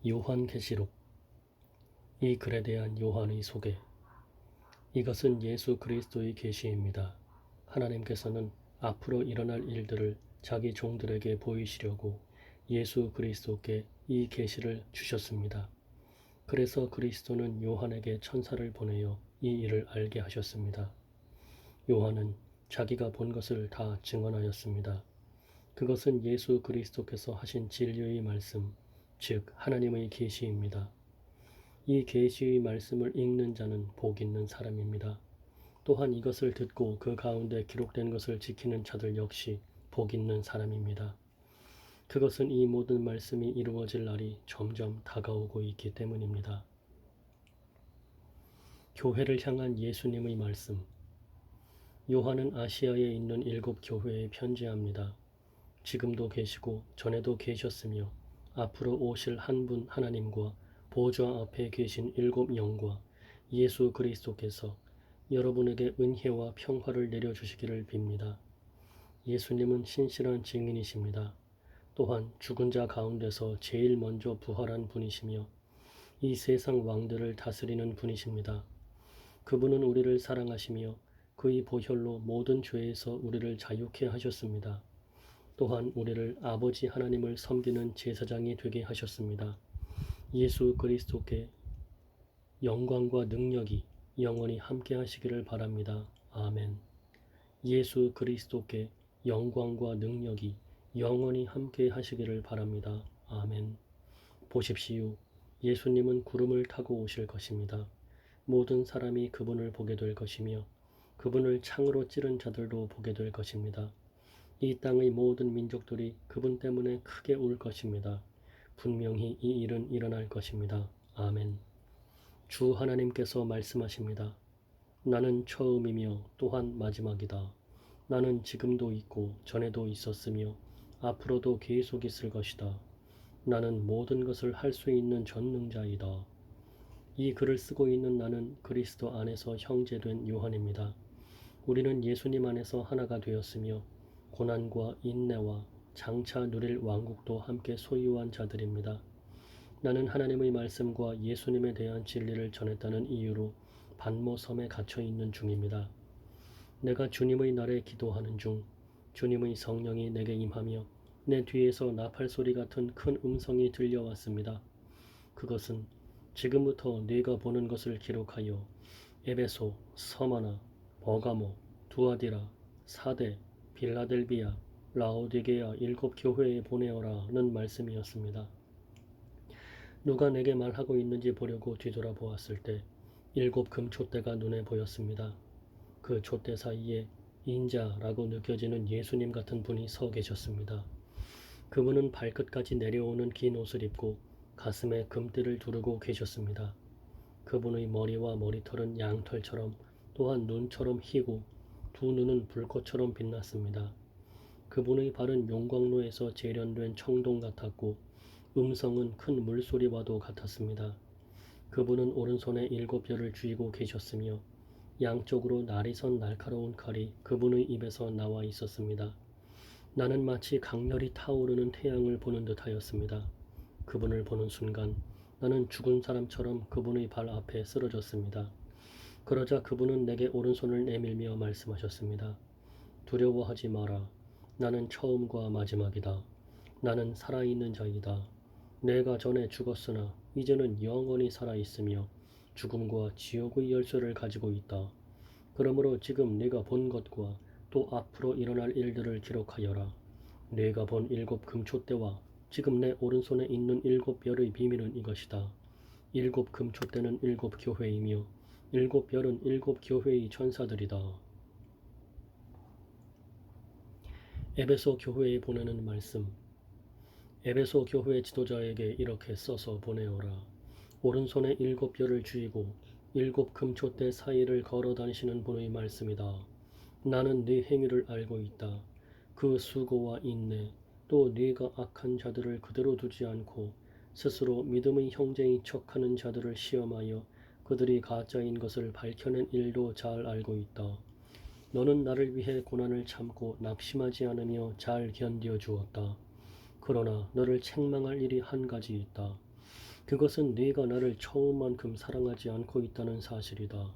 요한계시록. 이 글에 대한 요한의 소개. 이것은 예수 그리스도의 계시입니다. 하나님께서는 앞으로 일어날 일들을 자기 종들에게 보이시려고 예수 그리스도께 이 계시를 주셨습니다. 그래서 그리스도는 요한에게 천사를 보내어 이 일을 알게 하셨습니다. 요한은 자기가 본 것을 다 증언하였습니다. 그것은 예수 그리스도께서 하신 진리의 말씀, 즉 하나님의 계시입니다. 이 계시의 말씀을 읽는 자는 복 있는 사람입니다. 또한 이것을 듣고 그 가운데 기록된 것을 지키는 자들 역시 복 있는 사람입니다. 그것은 이 모든 말씀이 이루어질 날이 점점 다가오고 있기 때문입니다. 교회를 향한 예수님의 말씀. 요한은 아시아에 있는 7 교회에 편지합니다. 지금도 계시고 전에도 계셨으며 앞으로 오실 한 분 하나님과 보좌 앞에 계신 7 영과 예수 그리스도께서 여러분에게 은혜와 평화를 내려주시기를 빕니다. 예수님은 신실한 증인이십니다. 또한 죽은 자 가운데서 제일 먼저 부활한 분이시며 이 세상 왕들을 다스리는 분이십니다. 그분은 우리를 사랑하시며 그의 보혈로 모든 죄에서 우리를 자유케 하셨습니다. 또한 우리를 아버지 하나님을 섬기는 제사장이 되게 하셨습니다. 예수 그리스도께 영광과 능력이 영원히 함께 하시기를 바랍니다. 아멘. 예수 그리스도께 영광과 능력이 영원히 함께 하시기를 바랍니다. 아멘. 보십시오. 예수님은 구름을 타고 오실 것입니다. 모든 사람이 그분을 보게 될 것이며 그분을 창으로 찌른 자들도 보게 될 것입니다. 이 땅의 모든 민족들이 그분 때문에 크게 울 것입니다. 분명히 이 일은 일어날 것입니다. 아멘. 주 하나님께서 말씀하십니다. 나는 처음이며 또한 마지막이다. 나는 지금도 있고 전에도 있었으며 앞으로도 계속 있을 것이다. 나는 모든 것을 할 수 있는 전능자이다. 이 글을 쓰고 있는 나는 그리스도 안에서 형제된 요한입니다. 우리는 예수님 안에서 하나가 되었으며 고난과 인내와 장차 누릴 왕국도 함께 소유한 자들입니다. 나는 하나님의 말씀과 예수님에 대한 진리를 전했다는 이유로 반모섬에 갇혀 있는 중입니다. 내가 주님의 날에 기도하는 중 주님의 성령이 내게 임하며 내 뒤에서 나팔 소리 같은 큰 음성이 들려왔습니다. 그것은 지금부터 네가 보는 것을 기록하여 에베소, 서머나, 버가모, 두아디라, 사데, 빌라델비아, 라오디게아 7 교회에 보내어라는 말씀이었습니다. 누가 내게 말하고 있는지 보려고 뒤돌아보았을 때 7 금촛대가 눈에 보였습니다. 그 촛대 사이에 인자라고 느껴지는 예수님 같은 분이 서 계셨습니다. 그분은 발끝까지 내려오는 긴 옷을 입고 가슴에 금띠를 두르고 계셨습니다. 그분의 머리와 머리털은 양털처럼 또한 눈처럼 희고 두 눈은 불꽃처럼 빛났습니다. 그분의 발은 용광로에서 재련된 청동 같았고 음성은 큰 물소리와도 같았습니다. 그분은 오른손에 7 벼를 쥐고 계셨으며 양쪽으로 날이 선 날카로운 칼이 그분의 입에서 나와 있었습니다. 나는 마치 강렬히 타오르는 태양을 보는 듯하였습니다. 그분을 보는 순간 나는 죽은 사람처럼 그분의 발 앞에 쓰러졌습니다. 그러자 그분은 내게 오른손을 내밀며 말씀하셨습니다. 두려워하지 마라. 나는 처음과 마지막이다. 나는 살아있는 자이다. 내가 전에 죽었으나 이제는 영원히 살아있으며 죽음과 지옥의 열쇠를 가지고 있다. 그러므로 지금 네가 본 것과 또 앞으로 일어날 일들을 기록하여라. 네가 본 7 금촛대와 지금 내 오른손에 있는 7 별의 비밀은 이것이다. 7 금촛대는 7 교회이며 7 별은 7 교회의 천사들이다. 에베소 교회에 보내는 말씀. 에베소 교회 지도자에게 이렇게 써서 보내어라. 오른손에 7 별을 쥐고 7 금촛대 사이를 걸어 다니시는 분의 말씀이다. 나는 네 행위를 알고 있다. 그 수고와 인내, 또 네가 악한 자들을 그대로 두지 않고 스스로 믿음의 형제인 척하는 자들을 시험하여 그들이 가짜인 것을 밝혀낸 일도 잘 알고 있다. 너는 나를 위해 고난을 참고 낙심하지 않으며 잘 견뎌 주었다. 그러나 너를 책망할 일이 한 가지 있다. 그것은 네가 나를 처음만큼 사랑하지 않고 있다는 사실이다.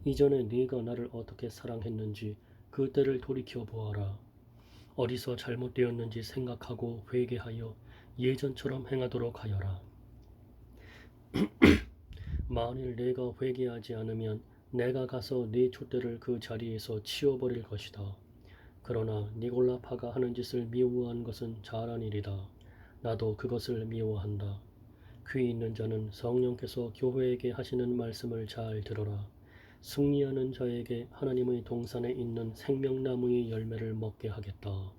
이전에 네가 나를 어떻게 사랑했는지 그때를 돌이켜 보아라. 어디서 잘못되었는지 생각하고 회개하여 예전처럼 행하도록 하여라. 만일 네가 회개하지 않으면 내가 가서 네 촛대를 그 자리에서 치워버릴 것이다. 그러나 니골라파가 하는 짓을 미워한 것은 잘한 일이다. 나도 그것을 미워한다. 귀 있는 자는 성령께서 교회에게 하시는 말씀을 잘 들어라. 승리하는 자에게 하나님의 동산에 있는 생명나무의 열매를 먹게 하겠다.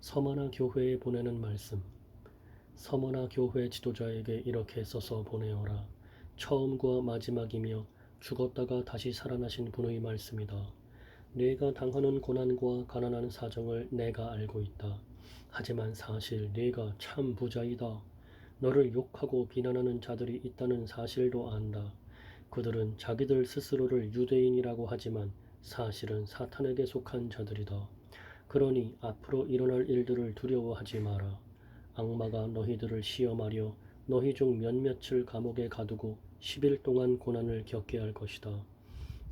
서머나 교회에 보내는 말씀. 서머나 교회 지도자에게 이렇게 써서 보내어라. 처음과 마지막이며 죽었다가 다시 살아나신 분의 말씀이다. 네가 당하는 고난과 가난한 사정을 내가 알고 있다. 하지만 사실 네가 참 부자이다. 너를 욕하고 비난하는 자들이 있다는 사실도 안다. 그들은 자기들 스스로를 유대인이라고 하지만 사실은 사탄에게 속한 자들이다. 그러니 앞으로 일어날 일들을 두려워하지 마라. 악마가 너희들을 시험하려 너희 중 몇몇을 감옥에 가두고 10일 동안 고난을 겪게 할 것이다.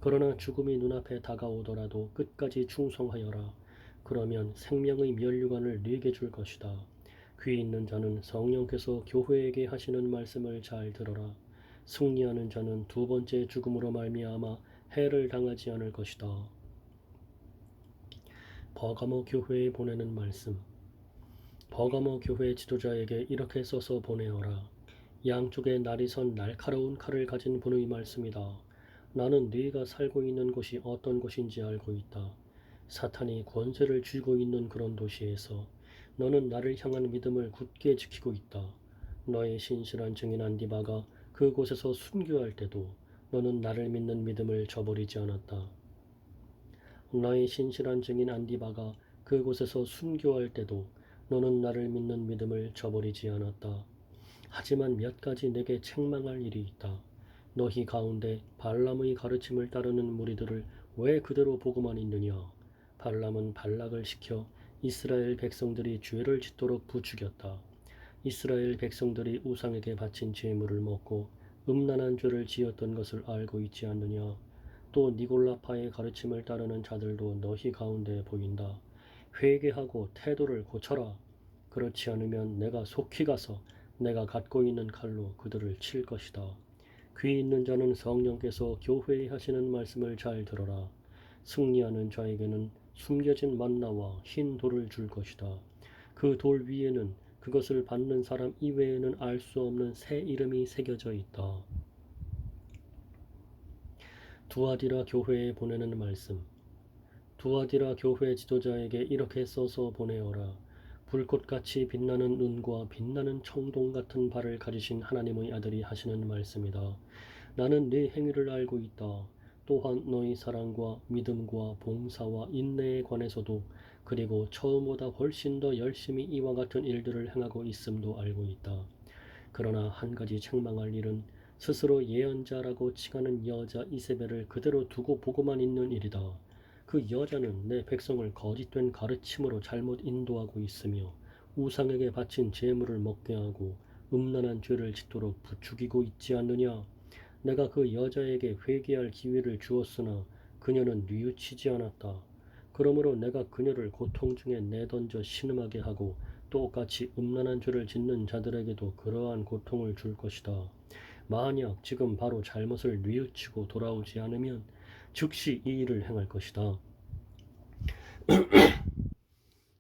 그러나 죽음이 눈앞에 다가오더라도 끝까지 충성하여라. 그러면 생명의 면류관을 네게 줄 것이다. 귀 있는 자는 성령께서 교회에게 하시는 말씀을 잘 들어라. 승리하는 자는 두 번째 죽음으로 말미암아 해를 당하지 않을 것이다. 버가모 교회에 보내는 말씀. 버가모 교회 지도자에게 이렇게 써서 보내어라. 양쪽에 날이 선 날카로운 칼을 가진 분의 말씀이다. 나는 네가 살고 있는 곳이 어떤 곳인지 알고 있다. 사탄이 권세를 쥐고 있는 그런 도시에서 너는 나를 향한 믿음을 굳게 지키고 있다. 너의 신실한 증인 안디바가 그곳에서 순교할 때도 너는 나를 믿는 믿음을 저버리지 않았다. 너의 신실한 증인 안디바가 그곳에서 순교할 때도 너는 나를 믿는 믿음을 저버리지 않았다. 하지만 몇 가지 내게 책망할 일이 있다. 너희 가운데 발람의 가르침을 따르는 무리들을 왜 그대로 보고만 있느냐? 발람은 발락을 시켜 이스라엘 백성들이 죄를 짓도록 부추겼다. 이스라엘 백성들이 우상에게 바친 제물을 먹고 음란한 죄를 지었던 것을 알고 있지 않느냐? 또 니골라파의 가르침을 따르는 자들도 너희 가운데 보인다. 회개하고 태도를 고쳐라. 그렇지 않으면 내가 속히 가서 내가 갖고 있는 칼로 그들을 칠 것이다. 귀 있는 자는 성령께서 교회에 하시는 말씀을 잘 들어라. 승리하는 자에게는 숨겨진 만나와 흰 돌을 줄 것이다. 그 돌 위에는 그것을 받는 사람 이외에는 알 수 없는 새 이름이 새겨져 있다. 두아디라 교회에 보내는 말씀. 두아디라 교회 지도자에게 이렇게 써서 보내어라. 불꽃같이 빛나는 눈과 빛나는 청동 같은 발을 가지신 하나님의 아들이 하시는 말씀이다. 나는 네 행위를 알고 있다. 또한 너희 사랑과 믿음과 봉사와 인내에 관해서도 그리고 처음보다 훨씬 더 열심히 이와 같은 일들을 행하고 있음도 알고 있다. 그러나 한 가지 책망할 일은 스스로 예언자라고 칭하는 여자 이세벨을 그대로 두고 보고만 있는 일이다. 그 여자는 내 백성을 거짓된 가르침으로 잘못 인도하고 있으며 우상에게 바친 제물을 먹게 하고 음란한 죄를 짓도록 부추기고 있지 않느냐. 내가 그 여자에게 회개할 기회를 주었으나 그녀는 뉘우치지 않았다. 그러므로 내가 그녀를 고통 중에 내던져 신음하게 하고 똑같이 음란한 죄를 짓는 자들에게도 그러한 고통을 줄 것이다. 만약 지금 바로 잘못을 뉘우치고 돌아오지 않으면 즉시 이 일을 행할 것이다.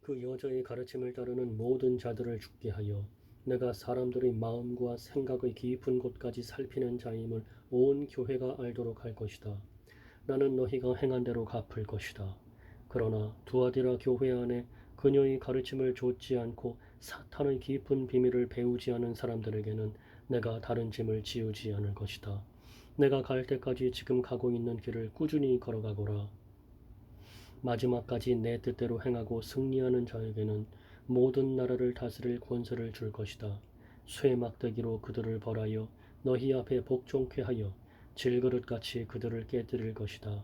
그 여자의 가르침을 따르는 모든 자들을 죽게 하여 내가 사람들의 마음과 생각의 깊은 곳까지 살피는 자임을 온 교회가 알도록 할 것이다. 나는 너희가 행한 대로 갚을 것이다. 그러나 두아디라 교회 안에 그녀의 가르침을 좇지 않고 사탄의 깊은 비밀을 배우지 않은 사람들에게는 내가 다른 짐을 지우지 않을 것이다. 내가 갈 때까지 지금 가고 있는 길을 꾸준히 걸어가거라. 마지막까지 내 뜻대로 행하고 승리하는 자에게는 모든 나라를 다스릴 권세를 줄 것이다. 쇠막대기로 그들을 벌하여 너희 앞에 복종케 하여 질그릇같이 그들을 깨뜨릴 것이다.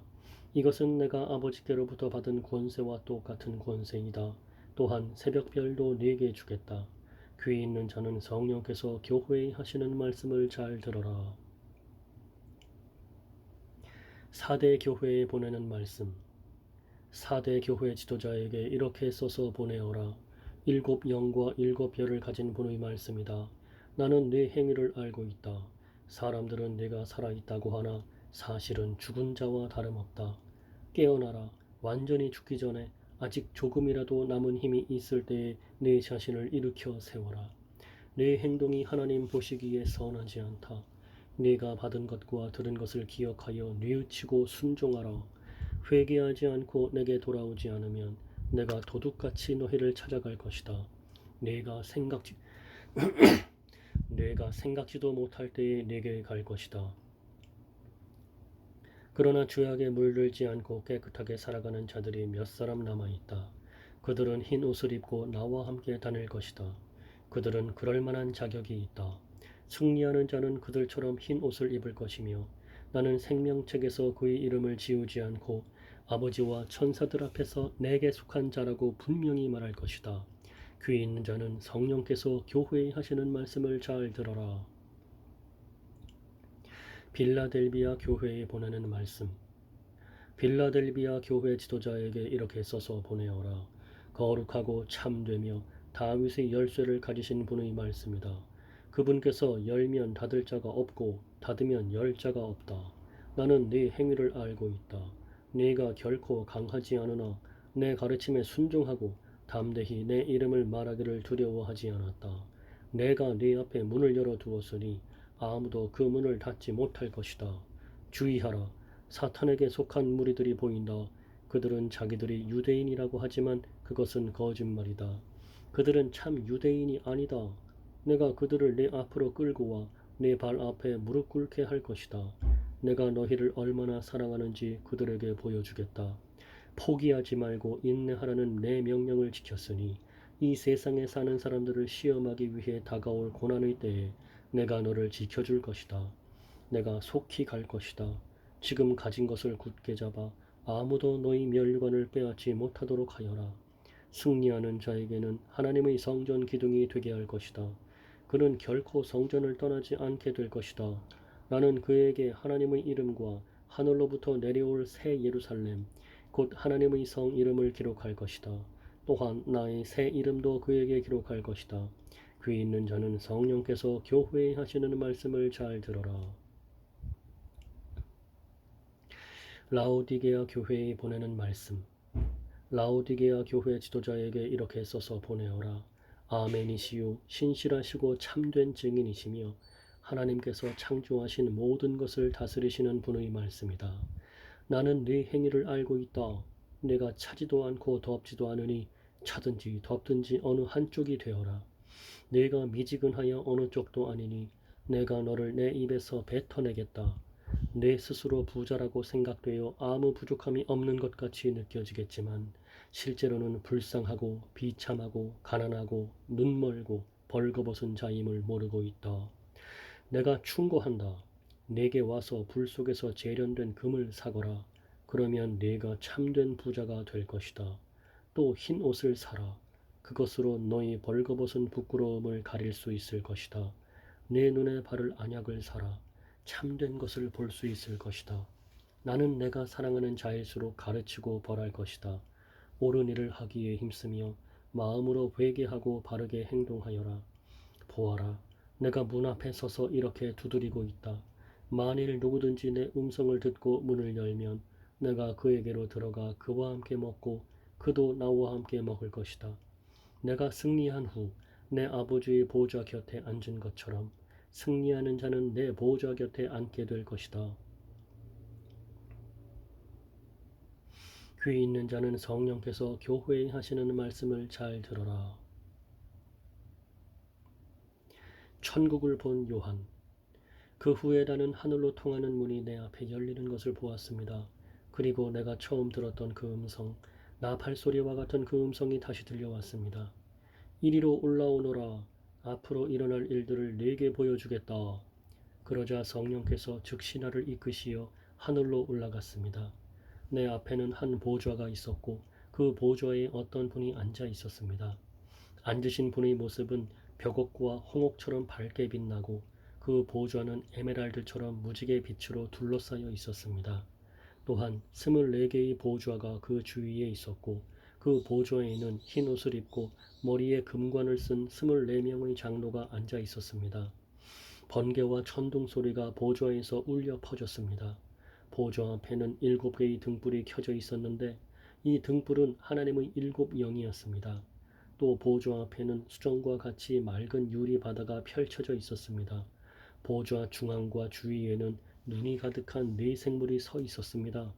이것은 내가 아버지께로부터 받은 권세와 똑같은 권세이다. 또한 새벽별도 네게 주겠다. 귀 있는 자는 성령께서 교회에 하시는 말씀을 잘 들어라. 4대 교회에 보내는 말씀. 4대 교회 지도자에게 이렇게 써서 보내어라. 7 영과 7 별을 가진 분의 말씀이다. 나는 네 행위를 알고 있다. 사람들은 네가 살아있다고 하나 사실은 죽은 자와 다름없다. 깨어나라. 완전히 죽기 전에 아직 조금이라도 남은 힘이 있을 때에 네 자신을 일으켜 세워라. 네 행동이 하나님 보시기에 선하지 않다. 네가 받은 것과 들은 것을 기억하여 뉘우치고 순종하라. 회개하지 않고 내게 돌아오지 않으면 내가 도둑같이 너희를 찾아갈 것이다. 내가 생각지도 못할 때에 내게 갈 것이다. 그러나 죄악에 물들지 않고 깨끗하게 살아가는 자들이 몇 사람 남아있다. 그들은 흰 옷을 입고 나와 함께 다닐 것이다. 그들은 그럴 만한 자격이 있다. 승리하는 자는 그들처럼 흰 옷을 입을 것이며 나는 생명책에서 그의 이름을 지우지 않고 아버지와 천사들 앞에서 내게 속한 자라고 분명히 말할 것이다. 귀 있는 자는 성령께서 교회에 하시는 말씀을 잘 들어라. 빌라델비아 교회에 보내는 말씀. 빌라델비아 교회 지도자에게 이렇게 써서 보내어라. 거룩하고 참되며 다윗의 열쇠를 가지신 분의 말씀이다. 그분께서 열면 닫을 자가 없고 닫으면 열 자가 없다. 나는 네 행위를 알고 있다. 네가 결코 강하지 않으나 내 가르침에 순종하고 담대히 내 이름을 말하기를 두려워하지 않았다. 내가 네 앞에 문을 열어두었으니 아무도 그 문을 닫지 못할 것이다. 주의하라. 사탄에게 속한 무리들이 보인다. 그들은 자기들이 유대인이라고 하지만 그것은 거짓말이다. 그들은 참 유대인이 아니다. 내가 그들을 내 앞으로 끌고 와 내 발 앞에 무릎 꿇게 할 것이다. 내가 너희를 얼마나 사랑하는지 그들에게 보여주겠다. 포기하지 말고 인내하라는 내 명령을 지켰으니 이 세상에 사는 사람들을 시험하기 위해 다가올 고난의 때에 내가 너를 지켜줄 것이다. 내가 속히 갈 것이다. 지금 가진 것을 굳게 잡아 아무도 너희 멸관을 빼앗지 못하도록 하여라. 승리하는 자에게는 하나님의 성전 기둥이 되게 할 것이다. 그는 결코 성전을 떠나지 않게 될 것이다. 나는 그에게 하나님의 이름과 하늘로부터 내려올 새 예루살렘, 곧 하나님의 성 이름을 기록할 것이다. 또한 나의 새 이름도 그에게 기록할 것이다. 귀 있는 자는 성령께서 교회에 하시는 말씀을 잘 들어라. 라오디게아 교회에 보내는 말씀. 라오디게아 교회 지도자에게 이렇게 써서 보내어라. 아멘이시요 신실하시고 참된 증인이시며 하나님께서 창조하신 모든 것을 다스리시는 분의 말씀이다. 나는 네 행위를 알고 있다. 내가 차지도 않고 덥지도 않으니 차든지 덥든지 어느 한쪽이 되어라. 내가 미지근하여 어느 쪽도 아니니 내가 너를 내 입에서 뱉어내겠다. 내 스스로 부자라고 생각되어 아무 부족함이 없는 것 같이 느껴지겠지만 실제로는 불쌍하고 비참하고 가난하고 눈멀고 벌거벗은 자임을 모르고 있다. 내가 충고한다. 내게 와서 불 속에서 재련된 금을 사거라. 그러면 네가 참된 부자가 될 것이다. 또 흰 옷을 사라. 그것으로 너희 벌거벗은 부끄러움을 가릴 수 있을 것이다. 내 눈에 바를 안약을 사라. 참된 것을 볼 수 있을 것이다. 나는 내가 사랑하는 자일수록 가르치고 벌할 것이다. 옳은 일을 하기에 힘쓰며 마음으로 회개하고 바르게 행동하여라. 보아라. 내가 문 앞에 서서 이렇게 두드리고 있다. 만일 누구든지 내 음성을 듣고 문을 열면 내가 그에게로 들어가 그와 함께 먹고 그도 나와 함께 먹을 것이다. 내가 승리한 후 내 아버지의 보좌 곁에 앉은 것처럼 승리하는 자는 내 보좌 곁에 앉게 될 것이다. 귀 있는 자는 성령께서 교회에 하시는 말씀을 잘 들어라. 천국을 본 요한. 그 후에 나는 하늘로 통하는 문이 내 앞에 열리는 것을 보았습니다. 그리고 내가 처음 들었던 그 음성, 나 발소리와 같은 그 음성이 다시 들려왔습니다. 이리로 올라오너라. 앞으로 일어날 일들을 네게 보여주겠다. 그러자 성령께서 즉시 나를 이끄시어 하늘로 올라갔습니다. 내 앞에는 한 보좌가 있었고 그 보좌에 어떤 분이 앉아 있었습니다. 앉으신 분의 모습은 벽옥과 홍옥처럼 밝게 빛나고 그 보좌는 에메랄드처럼 무지개 빛으로 둘러싸여 있었습니다. 또한 24개의 보좌가 그 주위에 있었고 그 보좌에는 흰 옷을 입고 머리에 금관을 쓴 24명의 장로가 앉아 있었습니다. 번개와 천둥 소리가 보좌에서 울려 퍼졌습니다. 보좌 앞에는 7개의 등불이 켜져 있었는데 이 등불은 하나님의 7영이었습니다. 또 보좌 앞에는 수정과 같이 맑은 유리 바다가 펼쳐져 있었습니다. 보좌 중앙과 주위에는 눈이 가득한 4생물이 서 있었습니다.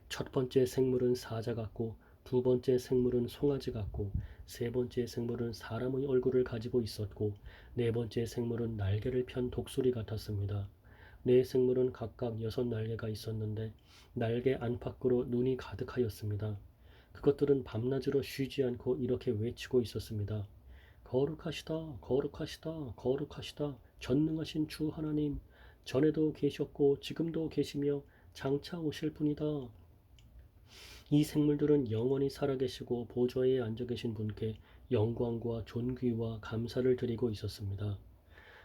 첫 번째 생물은 사자 같고 두 번째 생물은 송아지 같고 세 번째 생물은 사람의 얼굴을 가지고 있었고 네 번째 생물은 날개를 편 독수리 같았습니다. 네 생물은 각각 6날개가 있었는데 날개 안팎으로 눈이 가득하였습니다. 그것들은 밤낮으로 쉬지 않고 이렇게 외치고 있었습니다. 거룩하시다, 거룩하시다, 거룩하시다. 전능하신 주 하나님, 전에도 계셨고 지금도 계시며 장차 오실 분이다. 이 생물들은 영원히 살아계시고 보좌에 앉아 계신 분께 영광과 존귀와 감사를 드리고 있었습니다.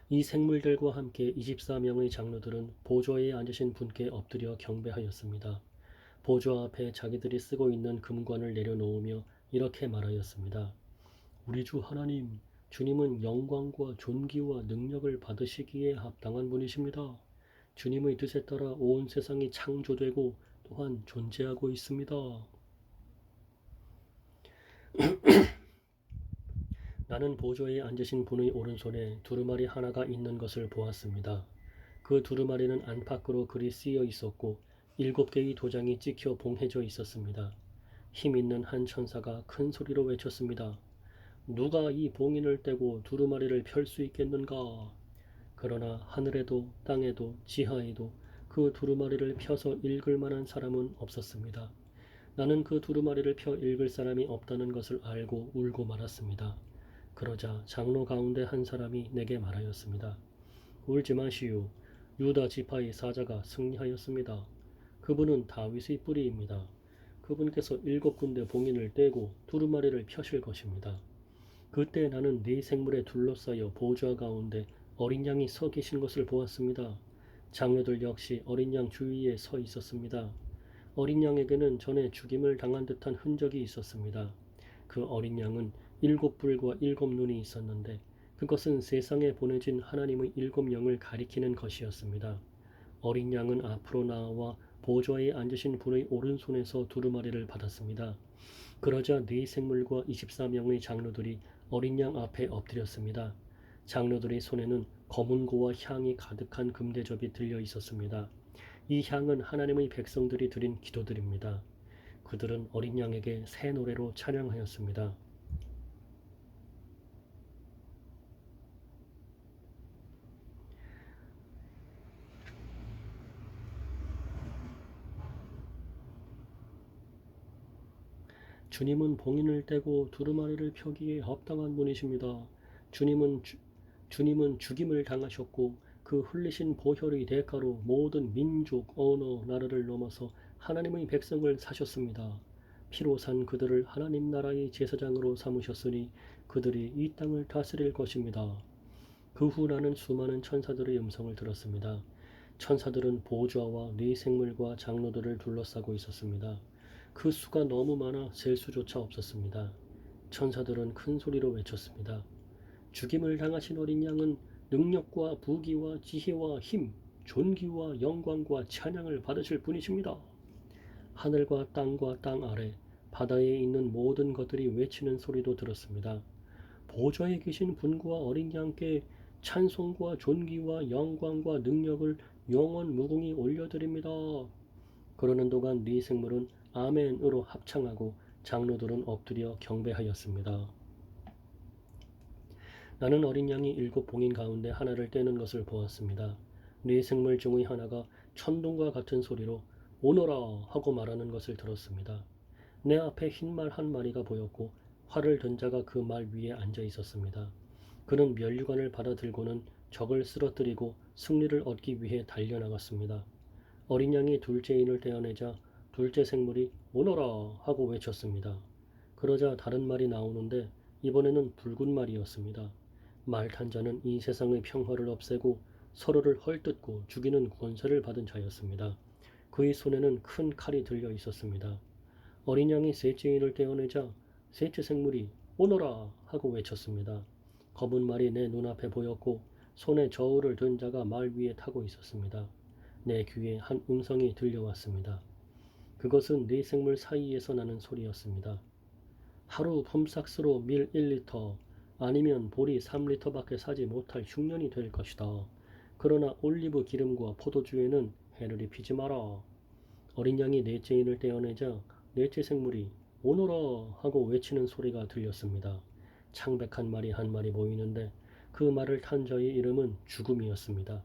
이 생물들과 함께 24명의 장로들은 보좌에 앉으신 분께 엎드려 경배하였습니다. 보좌 앞에 자기들이 쓰고 있는 금관을 내려놓으며 이렇게 말하였습니다. 우리 주 하나님, 주님은 영광과 존귀와 능력을 받으시기에 합당한 분이십니다. 주님의 뜻에 따라 온 세상이 창조되고 또한 존재하고 있습니다. 나는 보좌에 앉으신 분의 오른손에 두루마리 하나가 있는 것을 보았습니다. 그 두루마리는 안팎으로 글이 쓰여 있었고 7개의 도장이 찍혀 봉해져 있었습니다. 힘 있는 한 천사가 큰 소리로 외쳤습니다. 누가 이 봉인을 떼고 두루마리를 펼 수 있겠는가? 그러나 하늘에도 땅에도 지하에도 그 두루마리를 펴서 읽을 만한 사람은 없었습니다. 나는 그 두루마리를 펴 읽을 사람이 없다는 것을 알고 울고 말았습니다. 그러자 장로 가운데 한 사람이 내게 말하였습니다. 울지 마시오. 유다 지파의 사자가 승리하였습니다. 그분은 다윗의 뿌리입니다. 그분께서 7군데 봉인을 떼고 두루마리를 펴실 것입니다. 그때 나는 네 생물에 둘러싸여 보좌 가운데 어린 양이 서 계신 것을 보았습니다. 장로들 역시 어린 양 주위에 서 있었습니다. 어린 양에게는 전에 죽임을 당한 듯한 흔적이 있었습니다. 그 어린 양은 7뿔과 7눈이 있었는데 그것은 세상에 보내진 하나님의 7영을 가리키는 것이었습니다. 어린 양은 앞으로 나와 보좌에 앉으신 분의 오른손에서 두루마리를 받았습니다. 그러자 네 생물과 24명의 장로들이 어린 양 앞에 엎드렸습니다. 장로들의 손에는 검은고와 향이 가득한 금대접이 들려 있었습니다. 이 향은 하나님의 백성들이 드린 기도들입니다. 그들은 어린 양에게 새 노래로 찬양하였습니다. 주님은 봉인을 떼고 두루마리를 펴기에 합당한 분이십니다. 주님은 죽임을 당하셨고 그 흘리신 보혈의 대가로 모든 민족, 언어, 나라를 넘어서 하나님의 백성을 사셨습니다. 피로 산 그들을 하나님 나라의 제사장으로 삼으셨으니 그들이 이 땅을 다스릴 것입니다. 그 후 나는 수많은 천사들의 음성을 들었습니다. 천사들은 보좌와 네 생물과 장로들을 둘러싸고 있었습니다. 그 수가 너무 많아 셀 수조차 없었습니다. 천사들은 큰 소리로 외쳤습니다. 죽임을 당하신 어린 양은 능력과 부귀와 지혜와 힘, 존귀와 영광과 찬양을 받으실 분이십니다. 하늘과 땅 아래, 바다에 있는 모든 것들이 외치는 소리도 들었습니다. 보좌에 계신 분과 어린 양께 찬송과 존귀와 영광과 능력을 영원 무궁히 올려드립니다. 그러는 동안 네 생물은 아멘으로 합창하고 장로들은 엎드려 경배하였습니다. 나는 어린 양이 7봉인 가운데 하나를 떼는 것을 보았습니다. 네 생물 중의 하나가 천둥과 같은 소리로 오너라 하고 말하는 것을 들었습니다. 내 앞에 흰말 한 마리가 보였고 활을 든 자가 그 말 위에 앉아 있었습니다. 그는 면류관을 받아들고는 적을 쓰러뜨리고 승리를 얻기 위해 달려나갔습니다. 어린 양이 둘째 인을 떼어내자 둘째 생물이 오너라 하고 외쳤습니다. 그러자 다른 말이 나오는데 이번에는 붉은 말이었습니다. 말 탄 자는 이 세상의 평화를 없애고 서로를 헐뜯고 죽이는 권세를 받은 자였습니다. 그의 손에는 큰 칼이 들려 있었습니다. 어린 양이 셋째 인을 떼어내자 셋째 생물이 오너라 하고 외쳤습니다. 검은 말이 내 눈앞에 보였고 손에 저울을 든 자가 말 위에 타고 있었습니다. 내 귀에 한 음성이 들려왔습니다. 그것은 네 생물 사이에서 나는 소리였습니다. 하루 폼삭스로 밀 1리터 아니면 보리 3리터밖에 사지 못할 흉년이 될 것이다. 그러나 올리브 기름과 포도주에는 해를 입히지 마라. 어린 양이 넷째 인을 떼어내자 넷째 생물이 오너라 하고 외치는 소리가 들렸습니다. 창백한 말이 한 마리 보이는데 그 말을 탄 자의 이름은 죽음이었습니다.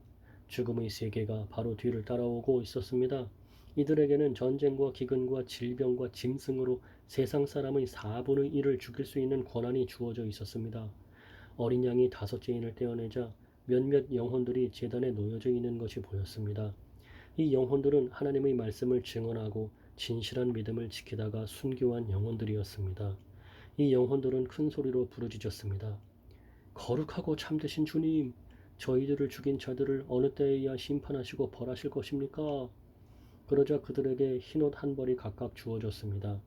죽음의 세계가 바로 뒤를 따라오고 있었습니다. 이들에게는 전쟁과 기근과 질병과 짐승으로 세상 사람의 4분의 1을 죽일 수 있는 권한이 주어져 있었습니다. 어린 양이 다섯째 인을 떼어내자 몇몇 영혼들이 제단에 놓여져 있는 것이 보였습니다. 이 영혼들은 하나님의 말씀을 증언하고 진실한 믿음을 지키다가 순교한 영혼들이었습니다. 이 영혼들은 큰 소리로 부르짖었습니다. 거룩하고 참되신 주님, 저희들을 죽인 자들을 어느 때에야 심판하시고 벌하실 것입니까? 그러자 그들에게 흰옷 한 벌이 각각 주어졌습니다.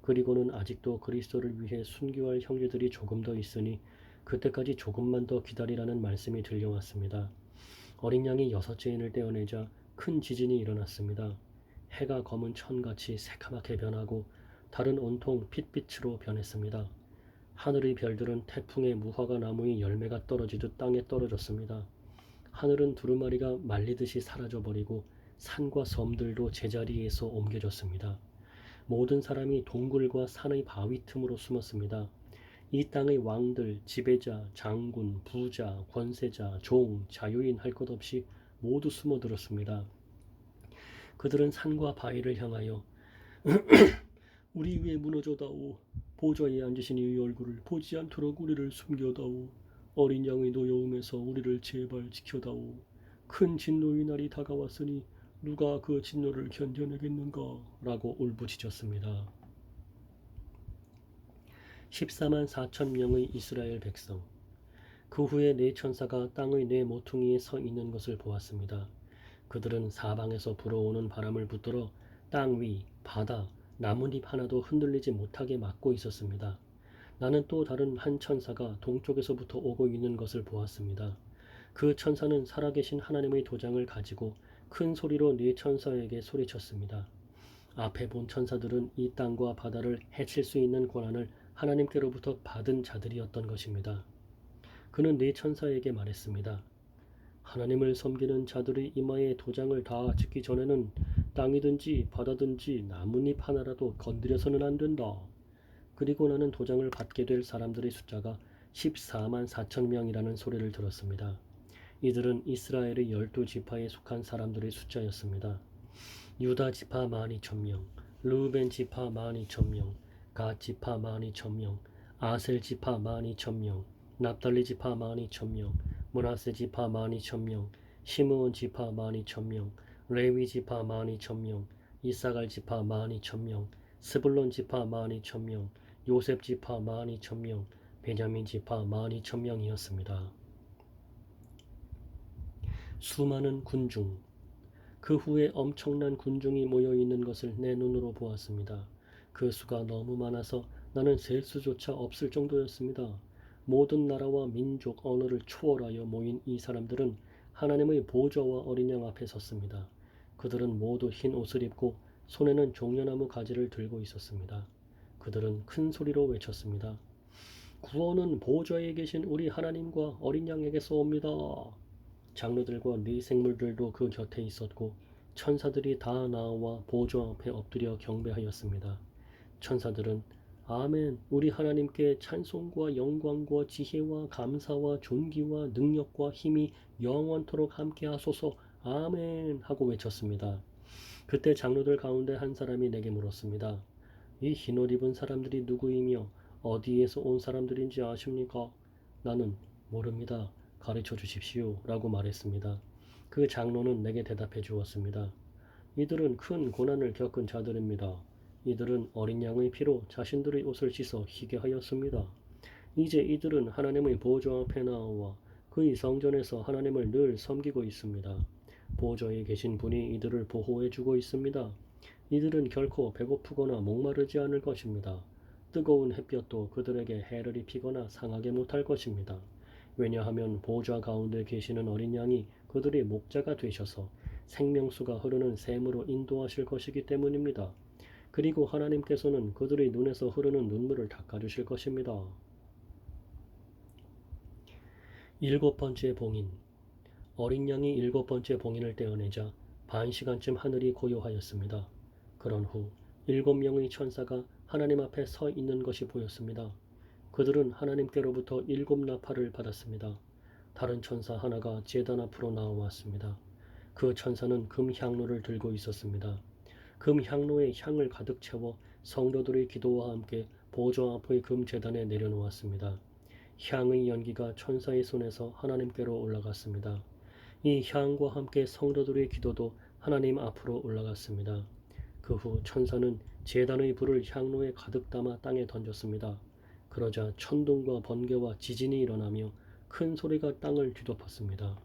그리고는 아직도 그리스도를 위해 순교할 형제들이 조금 더 있으니 그때까지 조금만 더 기다리라는 말씀이 들려왔습니다. 어린 양이 여섯째 인을 떼어내자 큰 지진이 일어났습니다. 해가 검은 천같이 새카맣게 변하고 달은 온통 핏빛으로 변했습니다. 하늘의 별들은 태풍에 무화과 나무의 열매가 떨어지듯 땅에 떨어졌습니다. 하늘은 두루마리가 말리듯이 사라져버리고 산과 섬들도 제자리에서 옮겨졌습니다. 모든 사람이 동굴과 산의 바위 틈으로 숨었습니다. 이 땅의 왕들, 지배자, 장군, 부자, 권세자, 종, 자유인 할 것 없이 모두 숨어들었습니다. 그들은 산과 바위를 향하여 우리 위에 무너져다오. 보좌에 앉으신 이의 얼굴을 보지 않도록 우리를 숨겨다오. 어린 양의 노여움에서 우리를 제발 지켜다오. 큰 진노의 날이 다가왔으니 누가 그 진노를 견뎌내겠는가? 라고 울부짖었습니다. 14만 4천 명의 이스라엘 백성. 그 후에 네 천사가 땅의 네 모퉁이에 서 있는 것을 보았습니다. 그들은 사방에서 불어오는 바람을 붙들어 땅 위, 바다, 나뭇잎 하나도 흔들리지 못하게 막고 있었습니다. 나는 또 다른 한 천사가 동쪽에서부터 오고 있는 것을 보았습니다. 그 천사는 살아계신 하나님의 도장을 가지고 큰 소리로 네 천사에게 소리쳤습니다. 앞에 본 천사들은 이 땅과 바다를 해칠 수 있는 권한을 하나님께로부터 받은 자들이었던 것입니다. 그는 네 천사에게 말했습니다. 하나님을 섬기는 자들의 이마에 도장을 다 찍기 전에는 땅이든지 바다든지 나뭇잎 하나라도 건드려서는 안 된다. 그리고 나는 도장을 받게 될 사람들의 숫자가 14만 4천 명이라는 소리를 들었습니다. 이들은 이스라엘의 12지파에 속한 사람들의 숫자였습니다. 유다 지파 12,000명, 르우벤 지파 12,000명, 갓 지파 12,000명, 아셀 지파 12,000명, 납달리 지파 12,000명, 므낫세 지파 12,000명, 시므온 지파 12,000명, 레위 지파 12,000명, 이사갈 지파 12,000명, 스불론 지파 12,000명, 요셉 지파 12,000명, 베냐민 지파 12,000명이었습니다. 수많은 군중. 그 후에 엄청난 군중이 모여 있는 것을 내 눈으로 보았습니다. 그 수가 너무 많아서 나는 셀 수조차 없을 정도였습니다. 모든 나라와 민족, 언어를 초월하여 모인 이 사람들은 하나님의 보좌와 어린 양 앞에 섰습니다. 그들은 모두 흰 옷을 입고 손에는 종려나무 가지를 들고 있었습니다. 그들은 큰 소리로 외쳤습니다. 구원은 보좌에 계신 우리 하나님과 어린 양에게서 옵니다. 장로들과 네 생물들도 그 곁에 있었고 천사들이 다 나와 보좌 앞에 엎드려 경배하였습니다. 천사들은 아멘, 우리 하나님께 찬송과 영광과 지혜와 감사와 존귀와 능력과 힘이 영원토록 함께 하소서 아멘 하고 외쳤습니다. 그때 장로들 가운데 한 사람이 내게 물었습니다. 이 흰옷 입은 사람들이 누구이며 어디에서 온 사람들인지 아십니까? 나는 모릅니다. 가르쳐 주십시오 라고 말했습니다. 그 장로는 내게 대답해 주었습니다. 이들은 큰 고난을 겪은 자들입니다. 이들은 어린 양의 피로 자신들의 옷을 씻어 희게 하였습니다. 이제 이들은 하나님의 보좌 앞에 나와 그의 성전에서 하나님을 늘 섬기고 있습니다. 보좌에 계신 분이 이들을 보호해 주고 있습니다. 이들은 결코 배고프거나 목마르지 않을 것입니다. 뜨거운 햇볕도 그들에게 해를 입히거나 상하게 못할 것입니다. 왜냐하면 보좌 가운데 계시는 어린 양이 그들의 목자가 되셔서 생명수가 흐르는 샘으로 인도하실 것이기 때문입니다. 그리고 하나님께서는 그들의 눈에서 흐르는 눈물을 닦아주실 것입니다. 일곱 번째 봉인. 어린 양이 일곱 번째 봉인을 떼어내자 반 시간쯤 하늘이 고요하였습니다. 그런 후 일곱 명의 천사가 하나님 앞에 서 있는 것이 보였습니다. 그들은 하나님께로부터 일곱 나팔을 받았습니다. 다른 천사 하나가 제단 앞으로 나와왔습니다. 그 천사는 금 향로를 들고 있었습니다. 금 향로에 향을 가득 채워 성도들의 기도와 함께 보좌 앞의 금 제단에 내려놓았습니다. 향의 연기가 천사의 손에서 하나님께로 올라갔습니다. 이 향과 함께 성도들의 기도도 하나님 앞으로 올라갔습니다. 그 후 천사는 제단의 불을 향로에 가득 담아 땅에 던졌습니다. 그러자 천둥과 번개와 지진이 일어나며 큰 소리가 땅을 뒤덮었습니다.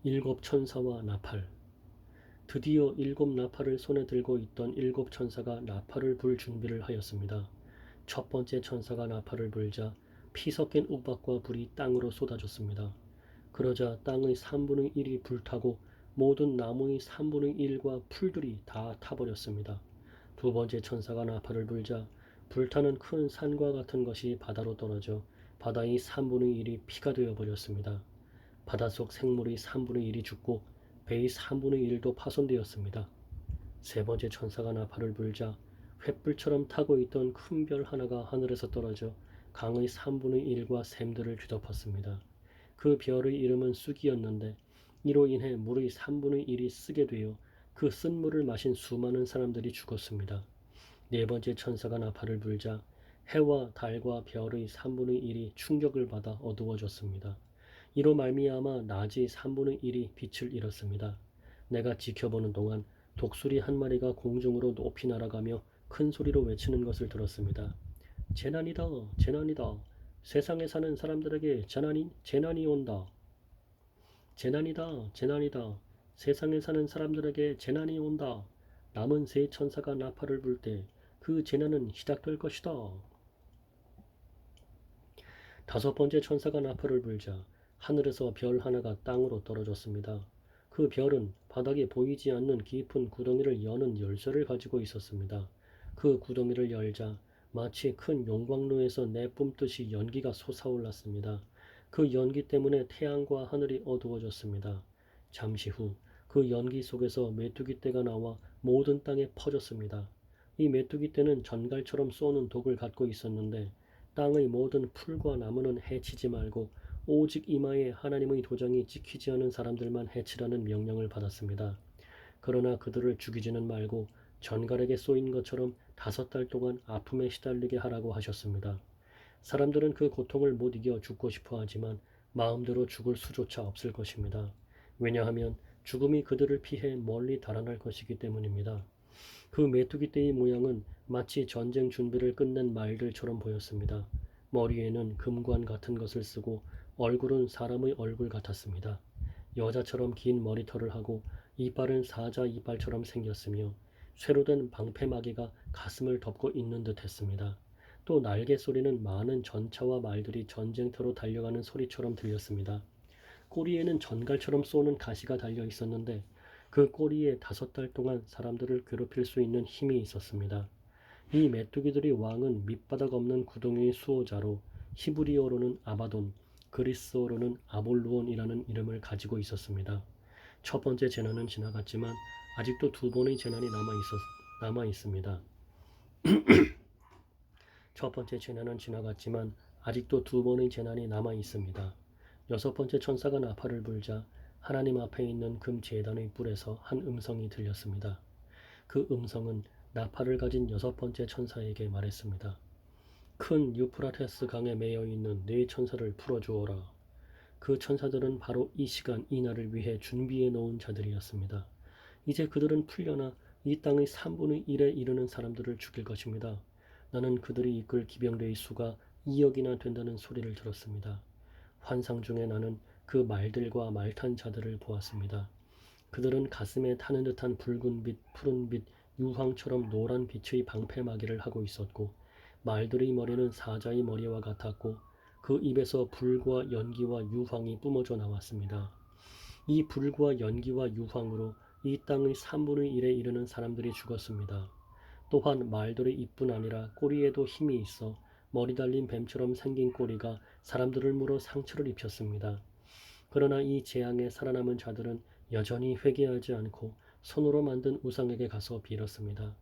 일곱 천사와 나팔. 드디어 일곱 나팔을 손에 들고 있던 일곱 천사가 나팔을 불 준비를 하였습니다. 첫 번째 천사가 나팔을 불자 피 섞인 우박과 불이 땅으로 쏟아졌습니다. 그러자 땅의 3분의 1이 불타고 모든 나무의 3분의 1과 풀들이 다 타버렸습니다. 두 번째 천사가 나팔을 불자 불타는 큰 산과 같은 것이 바다로 떨어져 바다의 3분의 1이 피가 되어버렸습니다. 바닷속 생물의 3분의 1이 죽고 배의 3분의 1도 파손되었습니다. 세 번째 천사가 나팔을 불자 횃불처럼 타고 있던 큰 별 하나가 하늘에서 떨어져 강의 3분의 1과 샘들을 뒤덮었습니다. 그 별의 이름은 쑥이었는데 이로 인해 물의 3분의 1이 쓰게 되어 그 쓴 물을 마신 수많은 사람들이 죽었습니다. 네 번째 천사가 나팔을 불자 해와 달과 별의 3분의 1이 충격을 받아 어두워졌습니다. 이로 말미암아 낮의 3분의 1이 빛을 잃었습니다. 내가 지켜보는 동안 독수리 한 마리가 공중으로 높이 날아가며 큰 소리로 외치는 것을 들었습니다. 재난이다, 재난이다. 세상에 사는 사람들에게 재난이 온다. 재난이다, 재난이다. 세상에 사는 사람들에게 재난이 온다. 남은 세 천사가 나팔을 불 때 그 재난은 시작될 것이다. 다섯 번째 천사가 나팔을 불자 하늘에서 별 하나가 땅으로 떨어졌습니다. 그 별은 바닥에 보이지 않는 깊은 구덩이를 여는 열쇠를 가지고 있었습니다. 그 구덩이를 열자 마치 큰 용광로에서 내뿜듯이 연기가 솟아올랐습니다. 그 연기 때문에 태양과 하늘이 어두워졌습니다. 잠시 후 그 연기 속에서 메뚜기 떼가 나와 모든 땅에 퍼졌습니다. 이 메뚜기 떼는 전갈처럼 쏘는 독을 갖고 있었는데 땅의 모든 풀과 나무는 해치지 말고 오직 이마에 하나님의 도장이 찍히지 않은 사람들만 해치라는 명령을 받았습니다. 그러나 그들을 죽이지는 말고 전갈에게 쏘인 것처럼 5달 동안 아픔에 시달리게 하라고 하셨습니다. 사람들은 그 고통을 못 이겨 죽고 싶어 하지만 마음대로 죽을 수조차 없을 것입니다. 왜냐하면 죽음이 그들을 피해 멀리 달아날 것이기 때문입니다. 그 메뚜기 떼의 모양은 마치 전쟁 준비를 끝낸 말들처럼 보였습니다. 머리에는 금관 같은 것을 쓰고 얼굴은 사람의 얼굴 같았습니다. 여자처럼 긴 머리털을 하고 이빨은 사자 이빨처럼 생겼으며 쇠로 된 방패마개가 가슴을 덮고 있는 듯 했습니다. 또 날개 소리는 많은 전차와 말들이 전쟁터로 달려가는 소리처럼 들렸습니다. 꼬리에는 전갈처럼 쏘는 가시가 달려 있었는데 그 꼬리에 5달 동안 사람들을 괴롭힐 수 있는 힘이 있었습니다. 이 메뚜기들의 왕은 밑바닥 없는 구덩이의 수호자로 히브리어로는 아바돈, 그리스어로는 아볼루온이라는 이름을 가지고 있었습니다. 첫 번째 재난은 지나갔지만 아직도 두 번의 재난이 남아 있습니다. 첫 번째 재난은 지나갔지만 아직도 두 번의 재난이 남아 있습니다. 여섯 번째 천사가 나팔을 불자 하나님 앞에 있는 금 제단의 뿔에서 한 음성이 들렸습니다. 그 음성은 나팔을 가진 여섯 번째 천사에게 말했습니다. 큰 유프라테스 강에 매여 있는 네 천사를 풀어주어라. 그 천사들은 바로 이 시간 이 날을 위해 준비해 놓은 자들이었습니다. 이제 그들은 풀려나 이 땅의 3분의 1에 이르는 사람들을 죽일 것입니다. 나는 그들이 이끌 기병대의 수가 2억이나 된다는 소리를 들었습니다. 환상 중에 나는 그 말들과 말탄 자들을 보았습니다. 그들은 가슴에 타는 듯한 붉은빛, 푸른빛, 유황처럼 노란 빛의 방패막이를 하고 있었고 말들의 머리는 사자의 머리와 같았고 그 입에서 불과 연기와 유황이 뿜어져 나왔습니다. 이 불과 연기와 유황으로 이 땅의 3분의 1에 이르는 사람들이 죽었습니다. 또한 말들의 입뿐 아니라 꼬리에도 힘이 있어 머리 달린 뱀처럼 생긴 꼬리가 사람들을 물어 상처를 입혔습니다. 그러나 이 재앙에 살아남은 자들은 여전히 회개하지 않고 손으로 만든 우상에게 가서 빌었습니다.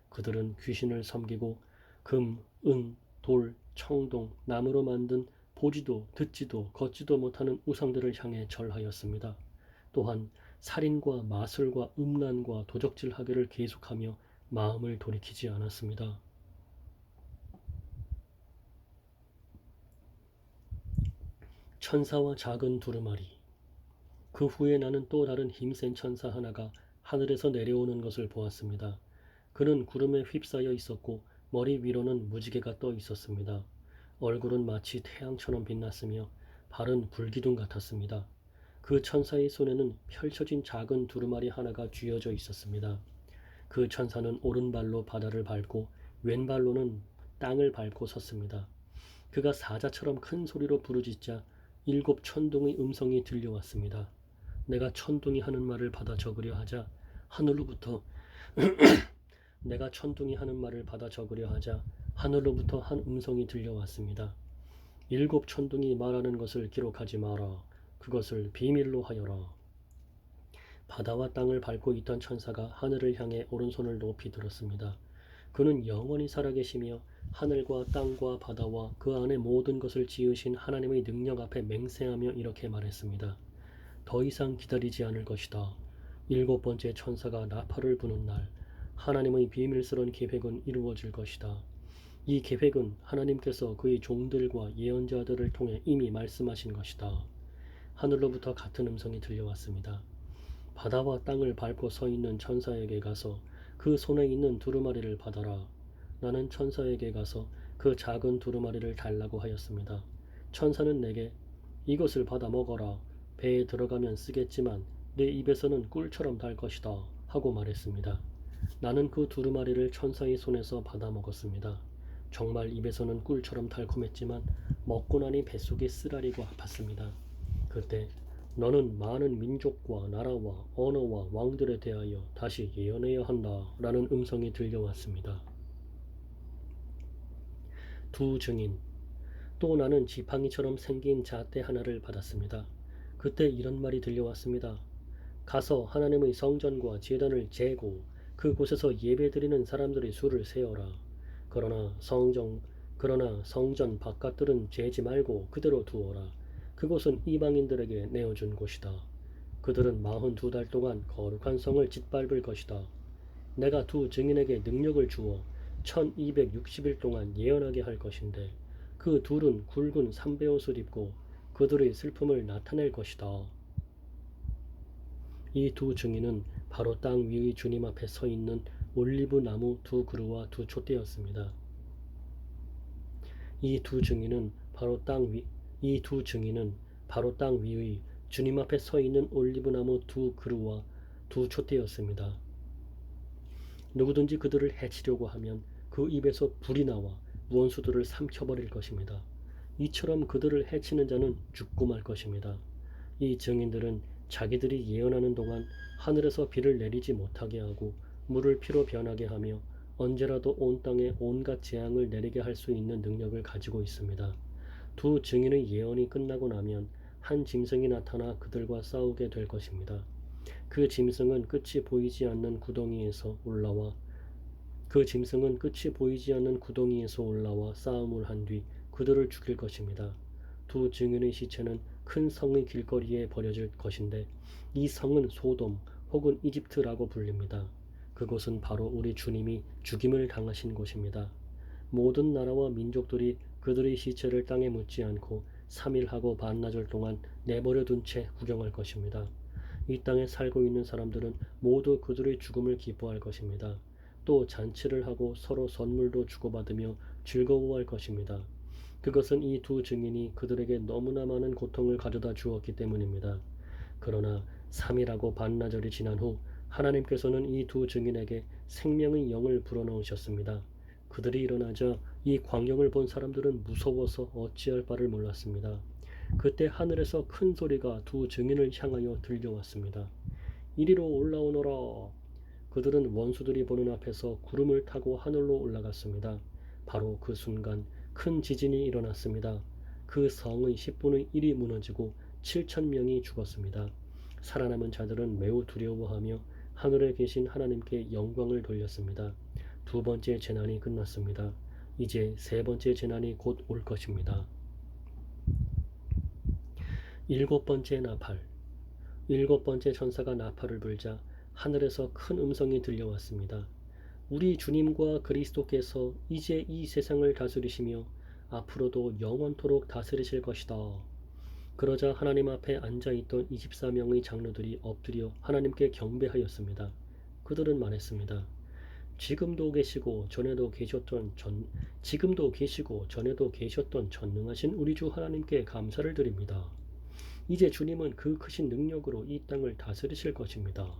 그들은 귀신을 섬기고 금, 은, 돌, 청동, 나무로 만든 보지도 듣지도 걷지도 못하는 우상들을 향해 절하였습니다. 또한 살인과 마술과 음란과 도적질하기를 계속하며 마음을 돌이키지 않았습니다. 천사와 작은 두루마리. 그 후에 나는 또 다른 힘센 천사 하나가 하늘에서 내려오는 것을 보았습니다. 그는 구름에 휩싸여 있었고 머리 위로는 무지개가 떠 있었습니다. 얼굴은 마치 태양처럼 빛났으며 발은 불기둥 같았습니다. 그 천사의 손에는 펼쳐진 작은 두루마리 하나가 쥐어져 있었습니다. 그 천사는 오른발로 바다를 밟고 왼발로는 땅을 밟고 섰습니다. 그가 사자처럼 큰 소리로 부르짖자 7 천둥의 음성이 들려왔습니다. 내가 천둥이 하는 말을 받아 적으려 하자 하늘로부터 내가 천둥이 하는 말을 받아 적으려 하자 하늘로부터 한 음성이 들려왔습니다. 7 천둥이 말하는 것을 기록하지 마라. 그것을 비밀로 하여라. 바다와 땅을 밟고 있던 천사가 하늘을 향해 오른손을 높이 들었습니다. 그는 영원히 살아계시며 하늘과 땅과 바다와 그 안에 모든 것을 지으신 하나님의 능력 앞에 맹세하며 이렇게 말했습니다. 더 이상 기다리지 않을 것이다. 7번째 천사가 나팔을 부는 날 하나님의 비밀스러운 계획은 이루어질 것이다. 이 계획은 하나님께서 그의 종들과 예언자들을 통해 이미 말씀하신 것이다. 하늘로부터 같은 음성이 들려왔습니다. 바다와 땅을 밟고 서 있는 천사에게 가서 그 손에 있는 두루마리를 받아라. 나는 천사에게 가서 그 작은 두루마리를 달라고 하였습니다. 천사는 내게 이것을 받아 먹어라. 배에 들어가면 쓰겠지만 내 입에서는 꿀처럼 달 것이다. 하고 말했습니다. 나는 그 두루마리를 천사의 손에서 받아 먹었습니다. 정말 입에서는 꿀처럼 달콤했지만 먹고 나니 뱃속이 쓰라리고 아팠습니다. 그때 너는 많은 민족과 나라와 언어와 왕들에 대하여 다시 예언해야 한다 라는 음성이 들려왔습니다. 두 증인. 또 나는 지팡이처럼 생긴 잣대 하나를 받았습니다. 그때 이런 말이 들려왔습니다. 가서 하나님의 성전과 제단을 재고 그곳에서 예배드리는 사람들의 수를 세어라. 그러나 성전 바깥들은 재지 말고 그대로 두어라. 그곳은 이방인들에게 내어준 곳이다. 그들은 42달 동안 거룩한 성을 짓밟을 것이다. 내가 두 증인에게 능력을 주어 1260일 동안 예언하게 할 것인데 그 둘은 굵은 삼배옷을 입고 그들의 슬픔을 나타낼 것이다. 이 두 증인은 바로 땅 위의 주님 앞에 서 있는 올리브 나무 2 그루와 2 촛대였습니다. 이 두 증인은 바로 땅 위의 주님 앞에 서 있는 올리브나무 2 그루와 2 촛대였습니다. 누구든지 그들을 해치려고 하면 그 입에서 불이 나와 원수들을 삼켜버릴 것입니다. 이처럼 그들을 해치는 자는 죽고 말 것입니다. 이 증인들은 자기들이 예언하는 동안 하늘에서 비를 내리지 못하게 하고 물을 피로 변하게 하며 언제라도 온 땅에 온갖 재앙을 내리게 할 수 있는 능력을 가지고 있습니다. 두 증인의 예언이 끝나고 나면 한 짐승이 나타나 그들과 싸우게 될 것입니다. 그 짐승은 끝이 보이지 않는 구덩이에서 올라와 싸움을 한 뒤 그들을 죽일 것입니다. 두 증인의 시체는 큰 성의 길거리에 버려질 것인데 이 성은 소돔 혹은 이집트라고 불립니다. 그곳은 바로 우리 주님이 죽임을 당하신 곳입니다. 모든 나라와 민족들이 그들의 시체를 땅에 묻지 않고 3일하고 반나절 동안 내버려 둔 채 구경할 것입니다. 이 땅에 살고 있는 사람들은 모두 그들의 죽음을 기뻐할 것입니다. 또 잔치를 하고 서로 선물도 주고받으며 즐거워할 것입니다. 그것은 이 두 증인이 그들에게 너무나 많은 고통을 가져다 주었기 때문입니다. 그러나 3일하고 반나절이 지난 후 하나님께서는 이 두 증인에게 생명의 영을 불어넣으셨습니다. 그들이 일어나자 이 광경을 본 사람들은 무서워서 어찌할 바를 몰랐습니다. 그때 하늘에서 큰 소리가 두 증인을 향하여 들려왔습니다. 이리로 올라오너라. 그들은 원수들이 보는 앞에서 구름을 타고 하늘로 올라갔습니다. 바로 그 순간 큰 지진이 일어났습니다. 그 성의 10분의 1이 무너지고 7천 명이 죽었습니다. 살아남은 자들은 매우 두려워하며 하늘에 계신 하나님께 영광을 돌렸습니다. 두 번째 재난이 끝났습니다. 이제 세 번째 재난이 곧 올 것입니다. 일곱 번째 나팔. 일곱 번째 천사가 나팔을 불자 하늘에서 큰 음성이 들려왔습니다. 우리 주님과 그리스도께서 이제 이 세상을 다스리시며 앞으로도 영원토록 다스리실 것이다. 그러자 하나님 앞에 앉아있던 24명의 장로들이 엎드려 하나님께 경배하였습니다. 그들은 말했습니다. 지금도 계시고 전에도 계셨던 전능하신 우리 주 하나님께 감사를 드립니다. 이제 주님은 그 크신 능력으로 이 땅을 다스리실 것입니다.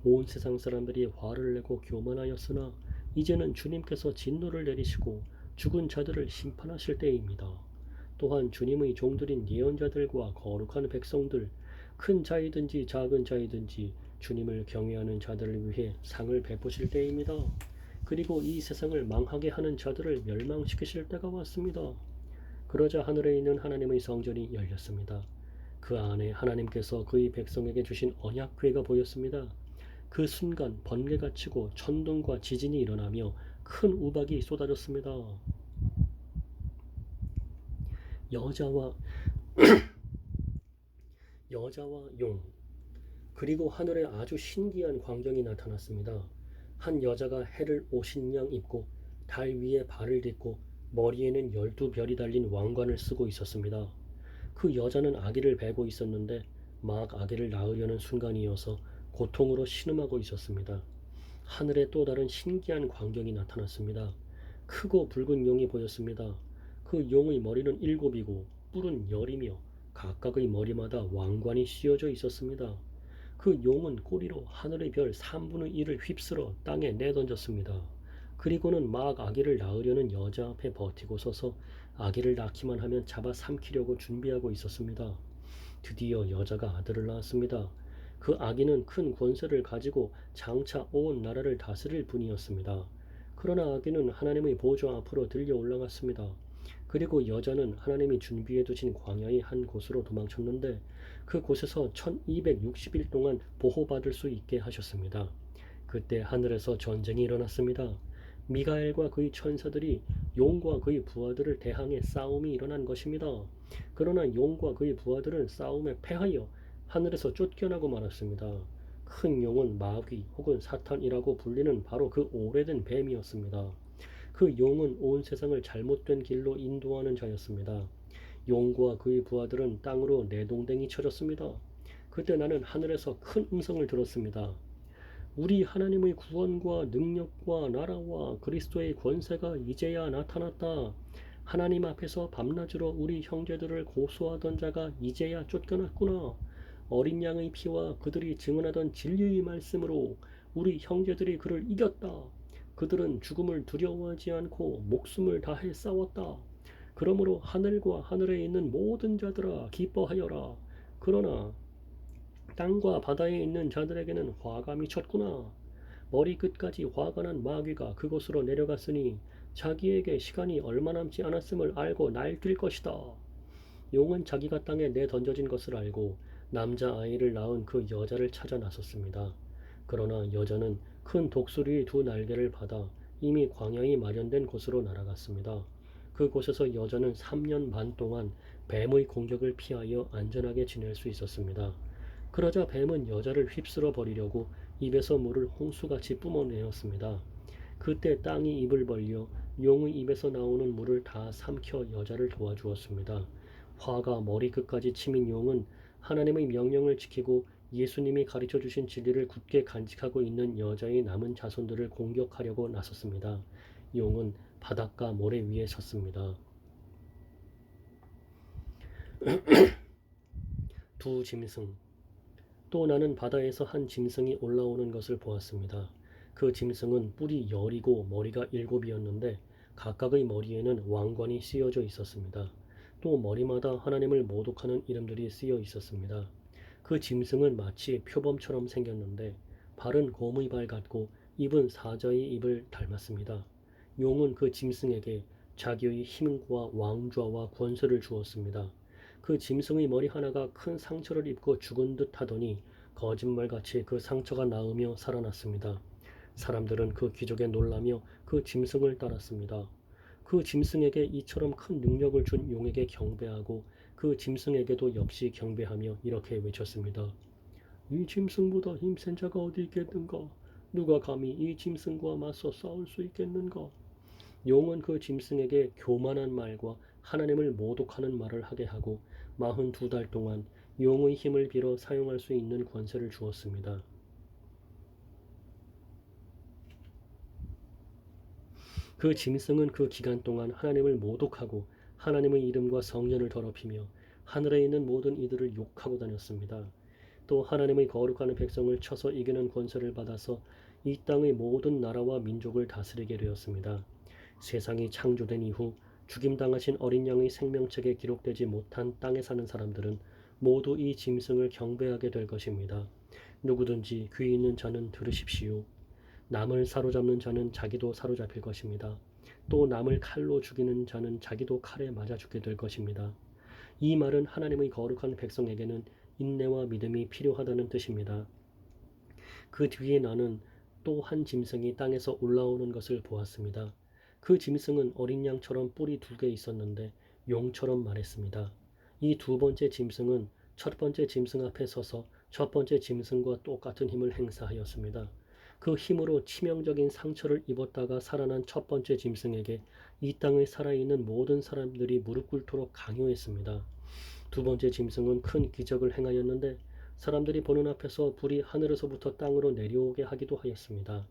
온 세상 사람들이 화를 내고 교만하였으나 이제는 주님께서 진노를 내리시고 죽은 자들을 심판하실 때입니다. 또한 주님의 종들인 예언자들과 거룩한 백성들, 큰 자이든지 작은 자이든지 주님을 경외하는 자들을 위해 상을 베푸실 때입니다. 그리고 이 세상을 망하게 하는 자들을 멸망시키실 때가 왔습니다. 그러자 하늘에 있는 하나님의 성전이 열렸습니다. 그 안에 하나님께서 그의 백성에게 주신 언약궤가 보였습니다. 그 순간 번개가 치고 천둥과 지진이 일어나며 큰 우박이 쏟아졌습니다. 여자와 용, 그리고 하늘에 아주 신기한 광경이 나타났습니다. 한 여자가 해를 옷인양 입고 달 위에 발을 딛고 머리에는 12별이 달린 왕관을 쓰고 있었습니다. 그 여자는 아기를 베고 있었는데 막 아기를 낳으려는 순간이어서 고통으로 신음하고 있었습니다. 하늘에 또 다른 신기한 광경이 나타났습니다. 크고 붉은 용이 보였습니다. 그 용의 머리는 7이고 뿔은 10이며 각각의 머리마다 왕관이 씌어져 있었습니다. 그 용은 꼬리로 하늘의 별 3분의 1을 휩쓸어 땅에 내던졌습니다. 그리고는 막 아기를 낳으려는 여자 앞에 버티고 서서 아기를 낳기만 하면 잡아 삼키려고 준비하고 있었습니다. 드디어 여자가 아들을 낳았습니다. 그 아기는 큰 권세를 가지고 장차 온 나라를 다스릴 분이었습니다. 그러나 아기는 하나님의 보좌 앞으로 들려 올라갔습니다. 그리고 여자는 하나님이 준비해 두신 광야의 한 곳으로 도망쳤는데 그 곳에서 1260일 동안 보호받을 수 있게 하셨습니다. 그때 하늘에서 전쟁이 일어났습니다. 미가엘과 그의 천사들이 용과 그의 부하들을 대항해 싸움이 일어난 것입니다. 그러나 용과 그의 부하들은 싸움에 패하여 하늘에서 쫓겨나고 말았습니다. 큰 용은 마귀 혹은 사탄이라고 불리는 바로 그 오래된 뱀이었습니다. 그 용은 온 세상을 잘못된 길로 인도하는 자였습니다. 용과 그의 부하들은 땅으로 내동댕이 쳐졌습니다. 그때 나는 하늘에서 큰 음성을 들었습니다. 우리 하나님의 구원과 능력과 나라와 그리스도의 권세가 이제야 나타났다. 하나님 앞에서 밤낮으로 우리 형제들을 고소하던 자가 이제야 쫓겨났구나. 어린 양의 피와 그들이 증언하던 진리의 말씀으로 우리 형제들이 그를 이겼다. 그들은 죽음을 두려워하지 않고 목숨을 다해 싸웠다. 그러므로 하늘과 하늘에 있는 모든 자들아 기뻐하여라. 그러나 땅과 바다에 있는 자들에게는 화가 미쳤구나. 머리끝까지 화가 난 마귀가 그곳으로 내려갔으니 자기에게 시간이 얼마 남지 않았음을 알고 날뛸 것이다. 용은 자기가 땅에 내던져진 것을 알고 남자아이를 낳은 그 여자를 찾아 나섰습니다. 그러나 여자는 큰 독수리의 두 날개를 받아 이미 광야에 마련된 곳으로 날아갔습니다. 그곳에서 여자는 3년 반 동안 뱀의 공격을 피하여 안전하게 지낼 수 있었습니다. 그러자 뱀은 여자를 휩쓸어 버리려고 입에서 물을 홍수같이 뿜어내었습니다. 그때 땅이 입을 벌려 용의 입에서 나오는 물을 다 삼켜 여자를 도와주었습니다. 화가 머리끝까지 치민 용은 하나님의 명령을 지키고 예수님이 가르쳐 주신 진리를 굳게 간직하고 있는 여자의 남은 자손들을 공격하려고 나섰습니다. 용은 바닷가 모래 위에 섰습니다. 두 짐승. 또 나는 바다에서 한 짐승이 올라오는 것을 보았습니다. 그 짐승은 뿔이 10이고 머리가 7이었는데 각각의 머리에는 왕관이 씌어져 있었습니다. 또 머리마다 하나님을 모독하는 이름들이 쓰여 있었습니다. 그 짐승은 마치 표범처럼 생겼는데 발은 곰의 발 같고 입은 사자의 입을 닮았습니다. 용은 그 짐승에게 자기의 힘과 왕좌와 권세를 주었습니다. 그 짐승의 머리 하나가 큰 상처를 입고 죽은 듯 하더니 거짓말같이 그 상처가 나으며 살아났습니다. 사람들은 그 기적에 놀라며 그 짐승을 따랐습니다. 그 짐승에게 이처럼 큰 능력을 준 용에게 경배하고 그 짐승에게도 역시 경배하며 이렇게 외쳤습니다. 이 짐승보다 힘센 자가 어디 있겠는가? 누가 감히 이 짐승과 맞서 싸울 수 있겠는가? 용은 그 짐승에게 교만한 말과 하나님을 모독하는 말을 하게 하고 42달 동안 용의 힘을 빌어 사용할 수 있는 권세를 주었습니다. 그 짐승은 그 기간 동안 하나님을 모독하고 하나님의 이름과 성전을 더럽히며 하늘에 있는 모든 이들을 욕하고 다녔습니다. 또 하나님의 거룩한 백성을 쳐서 이기는 권세를 받아서 이 땅의 모든 나라와 민족을 다스리게 되었습니다. 세상이 창조된 이후 죽임당하신 어린 양의 생명책에 기록되지 못한 땅에 사는 사람들은 모두 이 짐승을 경배하게 될 것입니다. 누구든지 귀 있는 자는 들으십시오. 남을 사로잡는 자는 자기도 사로잡힐 것입니다. 또 남을 칼로 죽이는 자는 자기도 칼에 맞아 죽게 될 것입니다. 이 말은 하나님의 거룩한 백성에게는 인내와 믿음이 필요하다는 뜻입니다. 그 뒤에 나는 또 한 짐승이 땅에서 올라오는 것을 보았습니다. 그 짐승은 어린 양처럼 뿔이 2개 있었는데 용처럼 말했습니다. 이 두 번째 짐승은 첫 번째 짐승 앞에 서서 첫 번째 짐승과 똑같은 힘을 행사하였습니다. 그 힘으로 치명적인 상처를 입었다가 살아난 첫 번째 짐승에게 이 땅에 살아있는 모든 사람들이 무릎 꿇도록 강요했습니다. 두 번째 짐승은 큰 기적을 행하였는데 사람들이 보는 앞에서 불이 하늘에서부터 땅으로 내려오게 하기도 하였습니다.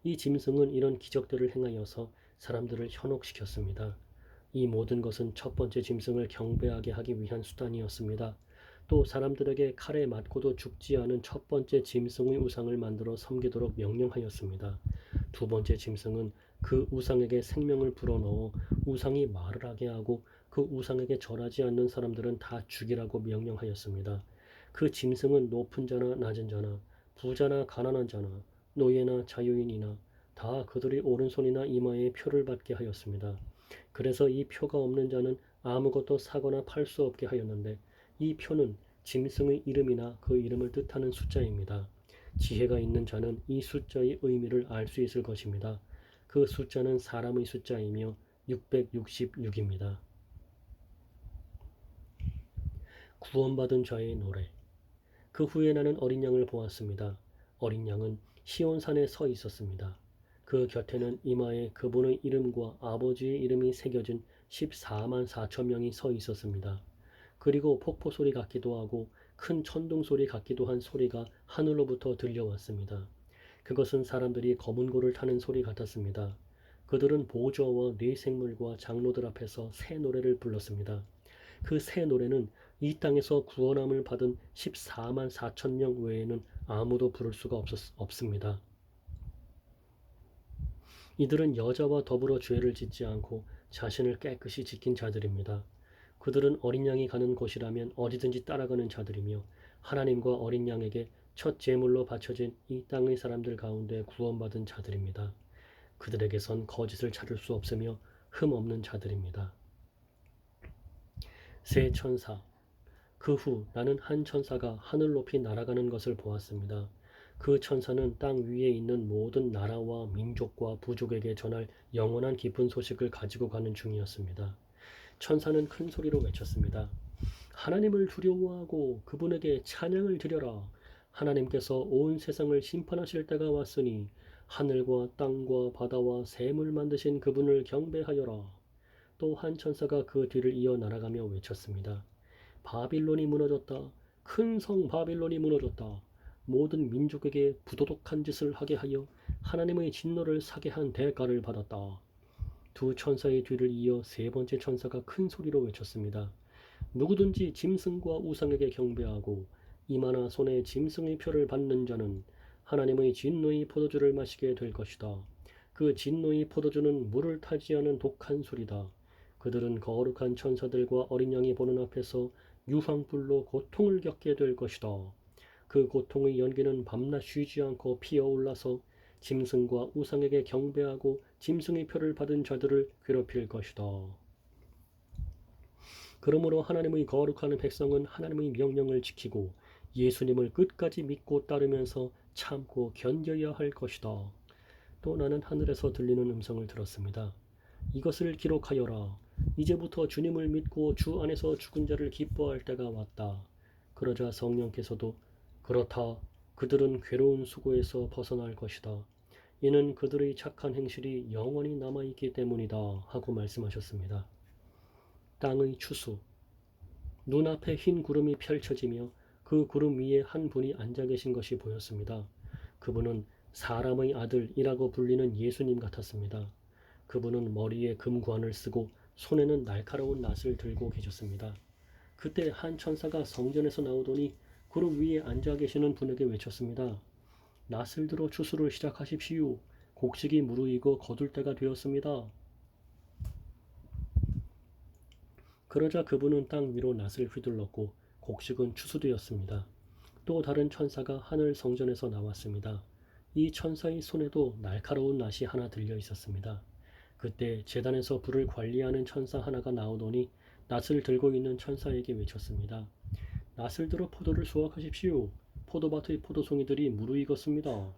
이 짐승은 이런 기적들을 행하여서 사람들을 현혹시켰습니다. 이 모든 것은 첫 번째 짐승을 경배하게 하기 위한 수단이었습니다. 또 사람들에게 칼에 맞고도 죽지 않은 첫 번째 짐승의 우상을 만들어 섬기도록 명령하였습니다. 두 번째 짐승은 그 우상에게 생명을 불어넣어 우상이 말을 하게 하고 그 우상에게 절하지 않는 사람들은 다 죽이라고 명령하였습니다. 그 짐승은 높은 자나 낮은 자나 부자나 가난한 자나 노예나 자유인이나 다 그들의 오른손이나 이마에 표를 받게 하였습니다. 그래서 이 표가 없는 자는 아무것도 사거나 팔 수 없게 하였는데 이 표는 짐승의 이름이나 그 이름을 뜻하는 숫자입니다. 지혜가 있는 자는 이 숫자의 의미를 알 수 있을 것입니다. 그 숫자는 사람의 숫자이며 666입니다. 구원받은 자의 노래. 그 후에 나는 어린 양을 보았습니다. 어린 양은 시온산에 서 있었습니다. 그 곁에는 이마에 그분의 이름과 아버지의 이름이 새겨진 14만 4천 명이 서 있었습니다. 그리고 폭포 소리 같기도 하고 큰 천둥 소리 같기도 한 소리가 하늘로부터 들려왔습니다. 그것은 사람들이 검은 고를 타는 소리 같았습니다. 그들은 보좌와 네 생물과 장로들 앞에서 새 노래를 불렀습니다. 그 새 노래는 이 땅에서 구원함을 받은 14만 4천 명 외에는 아무도 부를 수가 없습니다. 이들은 여자와 더불어 죄를 짓지 않고 자신을 깨끗이 지킨 자들입니다. 그들은 어린 양이 가는 곳이라면 어디든지 따라가는 자들이며 하나님과 어린 양에게 첫 제물로 바쳐진 이 땅의 사람들 가운데 구원받은 자들입니다. 그들에게선 거짓을 찾을 수 없으며 흠 없는 자들입니다. 세 천사. 그 후 나는 한 천사가 하늘 높이 날아가는 것을 보았습니다. 그 천사는 땅 위에 있는 모든 나라와 민족과 부족에게 전할 영원한 깊은 소식을 가지고 가는 중이었습니다. 천사는 큰 소리로 외쳤습니다. 하나님을 두려워하고 그분에게 찬양을 드려라. 하나님께서 온 세상을 심판하실 때가 왔으니 하늘과 땅과 바다와 샘을 만드신 그분을 경배하여라. 또 한 천사가 그 뒤를 이어 날아가며 외쳤습니다. 바빌론이 무너졌다. 큰 성 바빌론이 무너졌다. 모든 민족에게 부도덕한 짓을 하게 하여 하나님의 진노를 사게 한 대가를 받았다. 두 천사의 뒤를 이어 세 번째 천사가 큰 소리로 외쳤습니다. 누구든지 짐승과 우상에게 경배하고 이마나 손에 짐승의 표를 받는 자는 하나님의 진노의 포도주를 마시게 될 것이다. 그 진노의 포도주는 물을 타지 않은 독한 술이다. 그들은 거룩한 천사들과 어린 양이 보는 앞에서 유황불로 고통을 겪게 될 것이다. 그 고통의 연기는 밤낮 쉬지 않고 피어올라서 짐승과 우상에게 경배하고 짐승의 표를 받은 자들을 괴롭힐 것이다. 그러므로 하나님의 거룩한 백성은 하나님의 명령을 지키고 예수님을 끝까지 믿고 따르면서 참고 견뎌야 할 것이다. 또 나는 하늘에서 들리는 음성을 들었습니다. 이것을 기록하여라. 이제부터 주님을 믿고 주 안에서 죽은 자를 기뻐할 때가 왔다. 그러자 성령께서도 그렇다. 그들은 괴로운 수고에서 벗어날 것이다. 이는 그들의 착한 행실이 영원히 남아있기 때문이다. 하고 말씀하셨습니다. 땅의 추수. 눈앞에 흰 구름이 펼쳐지며 그 구름 위에 한 분이 앉아 계신 것이 보였습니다. 그분은 사람의 아들이라고 불리는 예수님 같았습니다. 그분은 머리에 금관을 쓰고 손에는 날카로운 낫을 들고 계셨습니다. 그때 한 천사가 성전에서 나오더니 구름 위에 앉아 계시는 분에게 외쳤습니다. 낫을 들어 추수를 시작하십시오. 곡식이 무르익어 거둘 때가 되었습니다. 그러자 그분은 땅 위로 낫을 휘둘렀고 곡식은 추수되었습니다. 또 다른 천사가 하늘 성전에서 나왔습니다. 이 천사의 손에도 날카로운 낫이 하나 들려 있었습니다. 그때 제단에서 불을 관리하는 천사 하나가 나오더니 낫을 들고 있는 천사에게 외쳤습니다. 낫을 들어 포도를 수확하십시오. 포도밭의 포도송이들이 무르익었습니다.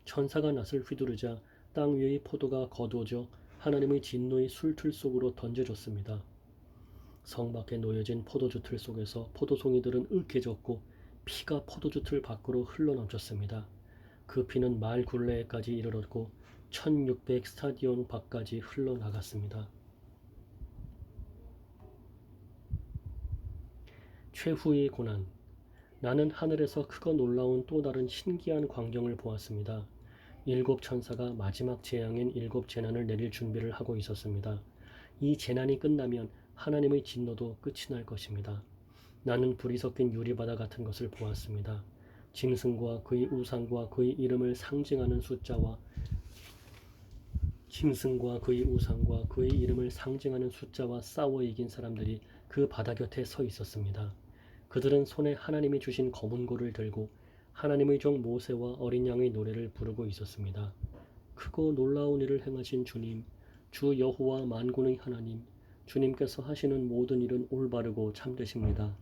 천사가 낫을 휘두르자 땅 위의 포도가 거두어져 하나님의 진노의 술틀 속으로 던져졌습니다. 성 밖에 놓여진 포도주 틀 속에서 포도송이들은 으깨졌고 피가 포도주 틀 밖으로 흘러넘쳤습니다. 그 피는 말 굴레에까지 이르렀고 1600 스타디온 밖까지 흘러나갔습니다. 최후의 고난. 나는 하늘에서 크고 놀라운 또 다른 신기한 광경을 보았습니다. 7 천사가 마지막 재앙인 7 재난을 내릴 준비를 하고 있었습니다. 이 재난이 끝나면 하나님의 진노도 끝이 날 것입니다. 나는 불이 섞인 유리바다 같은 것을 보았습니다. 짐승과 그의 우상과 그의 이름을 상징하는 숫자와 싸워 이긴 사람들이 그 바다 곁에 서 있었습니다. 그들은 손에 하나님이 주신 검은 고를 들고 하나님의 종 모세와 어린 양의 노래를 부르고 있었습니다. 크고 놀라운 일을 행하신 주님, 주 여호와 만군의 하나님, 주님께서 하시는 모든 일은 올바르고 참되십니다.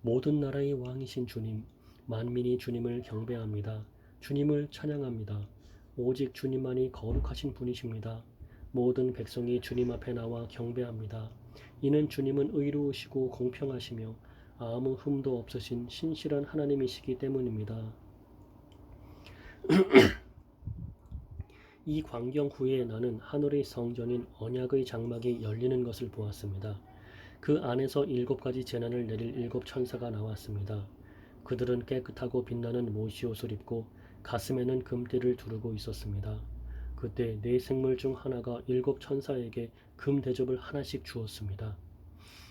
모든 나라의 왕이신 주님, 만민이 주님을 경배합니다. 주님을 찬양합니다. 오직 주님만이 거룩하신 분이십니다. 모든 백성이 주님 앞에 나와 경배합니다. 이는 주님은 의로우시고 공평하시며 아무 흠도 없으신 신실한 하나님이시기 때문입니다. 이 광경 후에 나는 하늘의 성전인 언약의 장막이 열리는 것을 보았습니다. 그 안에서 7가지 재난을 내릴 7 천사가 나왔습니다. 그들은 깨끗하고 빛나는 못이옷을 입고 가슴에는 금띠를 두르고 있었습니다. 그때 4 생물 중 하나가 7 천사에게 금 대접을 하나씩 주었습니다.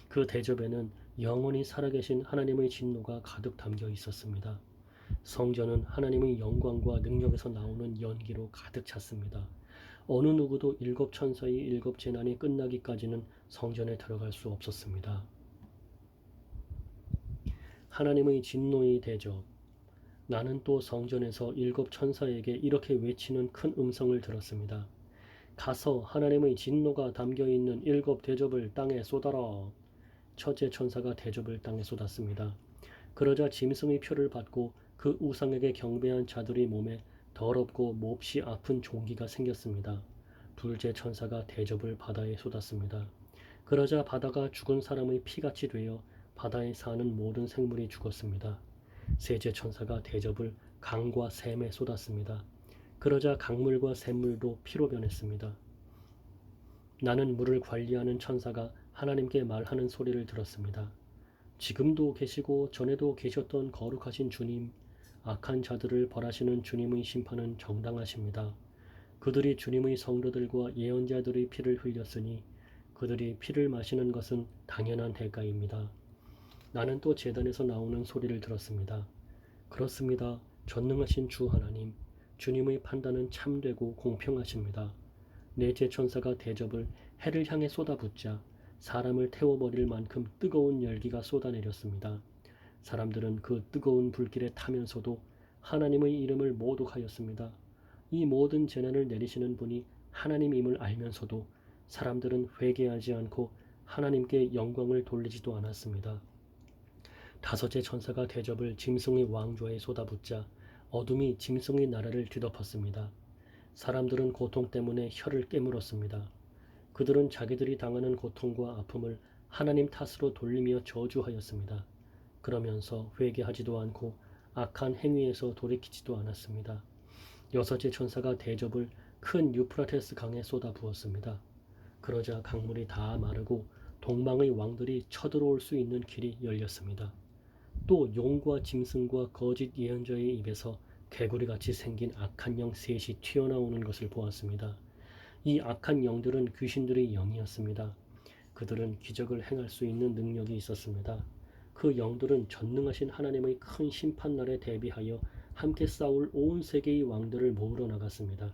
그 대접에는 영원히 살아계신 하나님의 진노가 가득 담겨 있었습니다. 성전은 하나님의 영광과 능력에서 나오는 연기로 가득 찼습니다. 어느 누구도 7 천사의 7 재난이 끝나기까지는 성전에 들어갈 수 없었습니다. 하나님의 진노의 대접. 나는 또 성전에서 7 천사에게 이렇게 외치는 큰 음성을 들었습니다. 가서 하나님의 진노가 담겨있는 7 대접을 땅에 쏟아라. 첫째 천사가 대접을 땅에 쏟았습니다. 그러자 짐승의 표를 받고 그 우상에게 경배한 자들의 몸에 더럽고 몹시 아픈 종기가 생겼습니다. 둘째 천사가 대접을 바다에 쏟았습니다. 그러자 바다가 죽은 사람의 피같이 되어 바다에 사는 모든 생물이 죽었습니다. 셋째 천사가 대접을 강과 샘에 쏟았습니다. 그러자 강물과 샘물도 피로 변했습니다. 나는 물을 관리하는 천사가 하나님께 말하는 소리를 들었습니다. 지금도 계시고 전에도 계셨던 거룩하신 주님, 악한 자들을 벌하시는 주님의 심판은 정당하십니다. 그들이 주님의 성도들과 예언자들의 피를 흘렸으니 그들이 피를 마시는 것은 당연한 대가입니다. 나는 또 제단에서 나오는 소리를 들었습니다. 그렇습니다. 전능하신 주 하나님, 주님의 판단은 참되고 공평하십니다. 넷째 천사가 대접을 해를 향해 쏟아붓자 사람을 태워버릴 만큼 뜨거운 열기가 쏟아내렸습니다. 사람들은 그 뜨거운 불길에 타면서도 하나님의 이름을 모독하였습니다. 이 모든 재난을 내리시는 분이 하나님임을 알면서도 사람들은 회개하지 않고 하나님께 영광을 돌리지도 않았습니다. 다섯째 천사가 대접을 짐승의 왕좌에 쏟아붓자 어둠이 짐승의 나라를 뒤덮었습니다. 사람들은 고통 때문에 혀를 깨물었습니다. 그들은 자기들이 당하는 고통과 아픔을 하나님 탓으로 돌리며 저주하였습니다. 그러면서 회개하지도 않고 악한 행위에서 돌이키지도 않았습니다. 여섯째 천사가 대접을 큰 유프라테스 강에 쏟아부었습니다. 그러자 강물이 다 마르고 동방의 왕들이 쳐들어올 수 있는 길이 열렸습니다. 또 용과 짐승과 거짓 예언자의 입에서 개구리같이 생긴 악한 영 셋이 튀어나오는 것을 보았습니다. 이 악한 영들은 귀신들의 영이었습니다. 그들은 기적을 행할 수 있는 능력이 있었습니다. 그 영들은 전능하신 하나님의 큰 심판날에 대비하여 함께 싸울 온 세계의 왕들을 모으러 나갔습니다.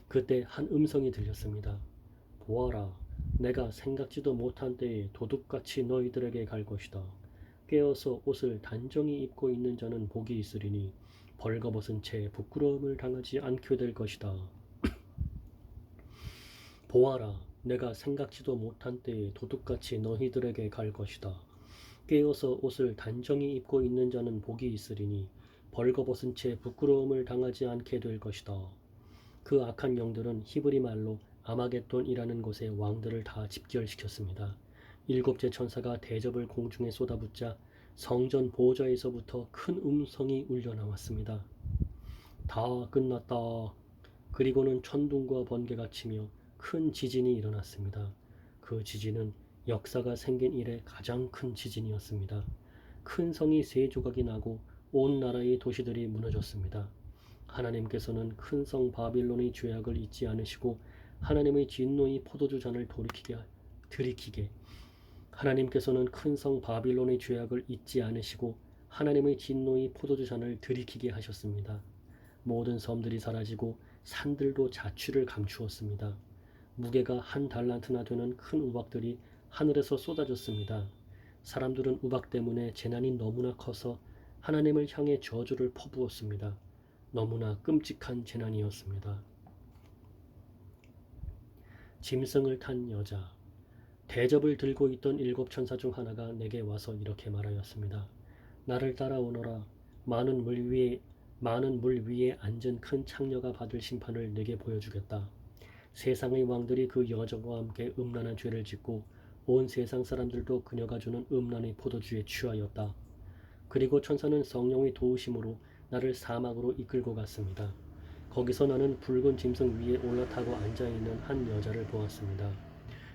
그때 한 음성이 들렸습니다. 보아라, 내가 생각지도 못한 때에 도둑같이 너희들에게 갈 것이다. 깨어서 옷을 단정히 입고 있는 자는 복이 있으리니 벌거벗은 채 부끄러움을 당하지 않게 될 것이다. 보아라, 내가 생각지도 못한 때에 도둑같이 너희들에게 갈 것이다. 깨어서 옷을 단정히 입고 있는 자는 복이 있으리니 벌거벗은 채 부끄러움을 당하지 않게 될 것이다. 그 악한 영들은 히브리 말로 아마겟돈이라는 곳의 왕들을 다 집결시켰습니다. 일곱째 천사가 대접을 공중에 쏟아붓자 성전 보좌에서부터 큰 음성이 울려 나왔습니다. 다 끝났다. 그리고는 천둥과 번개가 치며 큰 지진이 일어났습니다. 그 지진은 역사가 생긴 이래 가장 큰 지진이었습니다. 큰 성이 세 조각이 나고 온 나라의 도시들이 무너졌습니다. 하나님께서는 큰 성 바빌론의 죄악을 잊지 않으시고 하나님의 진노의 포도주 잔을 들이키게 하나님께서는 큰 성 바빌론의 죄악을 잊지 않으시고 하나님의 진노의 포도주 잔을 들이키게 하셨습니다. 모든 섬들이 사라지고 산들도 자취를 감추었습니다. 무게가 한 달란트나 되는 큰 우박들이 하늘에서 쏟아졌습니다. 사람들은 우박 때문에 재난이 너무나 커서 하나님을 향해 저주를 퍼부었습니다. 너무나 끔찍한 재난이었습니다. 짐승을 탄 여자. 대접을 들고 있던 일곱 천사 중 하나가 내게 와서 이렇게 말하였습니다. 나를 따라오너라. 많은 물 위에 앉은 큰 창녀가 받을 심판을 내게 보여주겠다. 세상의 왕들이 그 여자와 함께 음란한 죄를 짓고 온 세상 사람들도 그녀가 주는 음란의 포도주에 취하였다. 그리고 천사는 성령의 도우심으로 나를 사막으로 이끌고 갔습니다. 거기서 나는 붉은 짐승 위에 올라타고 앉아있는 한 여자를 보았습니다.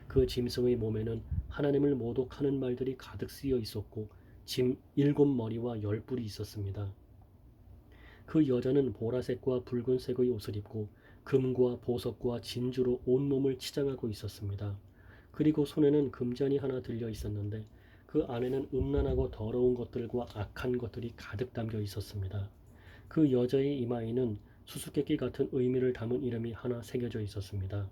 그 짐승의 몸에는 하나님을 모독하는 말들이 가득 쓰여 있었고 일곱 머리와 10뿔이 있었습니다. 그 여자는 보라색과 붉은색의 옷을 입고 금과 보석과 진주로 온몸을 치장하고 있었습니다. 그리고 손에는 금잔이 하나 들려 있었는데 그 안에는 음란하고 더러운 것들과 악한 것들이 가득 담겨 있었습니다. 그 여자의 이마에는 수수께끼 같은 의미를 담은 이름이 하나 새겨져 있었습니다.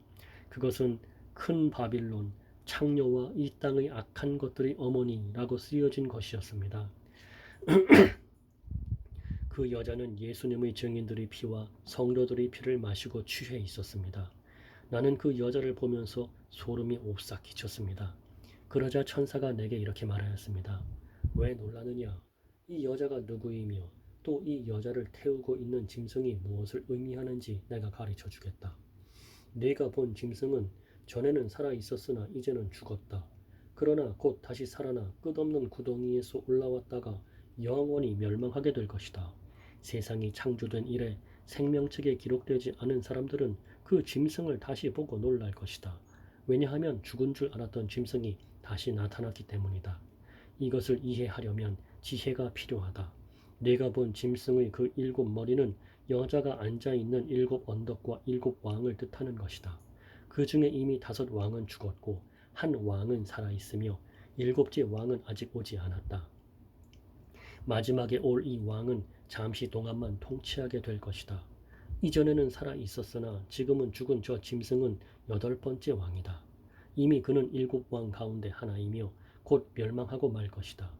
그것은 큰 바빌론, 창녀와 이 땅의 악한 것들의 어머니라고 쓰여진 것이었습니다. 그 여자는 예수님의 증인들의 피와 성도들의 피를 마시고 취해 있었습니다. 나는 그 여자를 보면서 소름이 오싹 끼쳤습니다. 그러자 천사가 내게 이렇게 말하였습니다. 왜 놀라느냐? 이 여자가 누구이며 또 이 여자를 태우고 있는 짐승이 무엇을 의미하는지 내가 가르쳐 주겠다. 네가 본 짐승은 전에는 살아 있었으나 이제는 죽었다. 그러나 곧 다시 살아나 끝없는 구덩이에서 올라왔다가 영원히 멸망하게 될 것이다. 세상이 창조된 이래 생명책에 기록되지 않은 사람들은 그 짐승을 다시 보고 놀랄 것이다. 왜냐하면 죽은 줄 알았던 짐승이 다시 나타났기 때문이다. 이것을 이해하려면 지혜가 필요하다. 네가 본 짐승의 그 7 머리는 여자가 앉아있는 7 언덕과 7 왕을 뜻하는 것이다. 그 중에 이미 5왕은 죽었고 한 왕은 살아있으며 7째 왕은 아직 오지 않았다. 마지막에 올 이 왕은 잠시 동안만 통치하게 될 것이다. 이전에는 살아 있었으나 지금은 죽은 저 짐승은 8번째 왕이다. 이미 그는 7왕 가운데 하나이며 곧 멸망하고 말 것이다.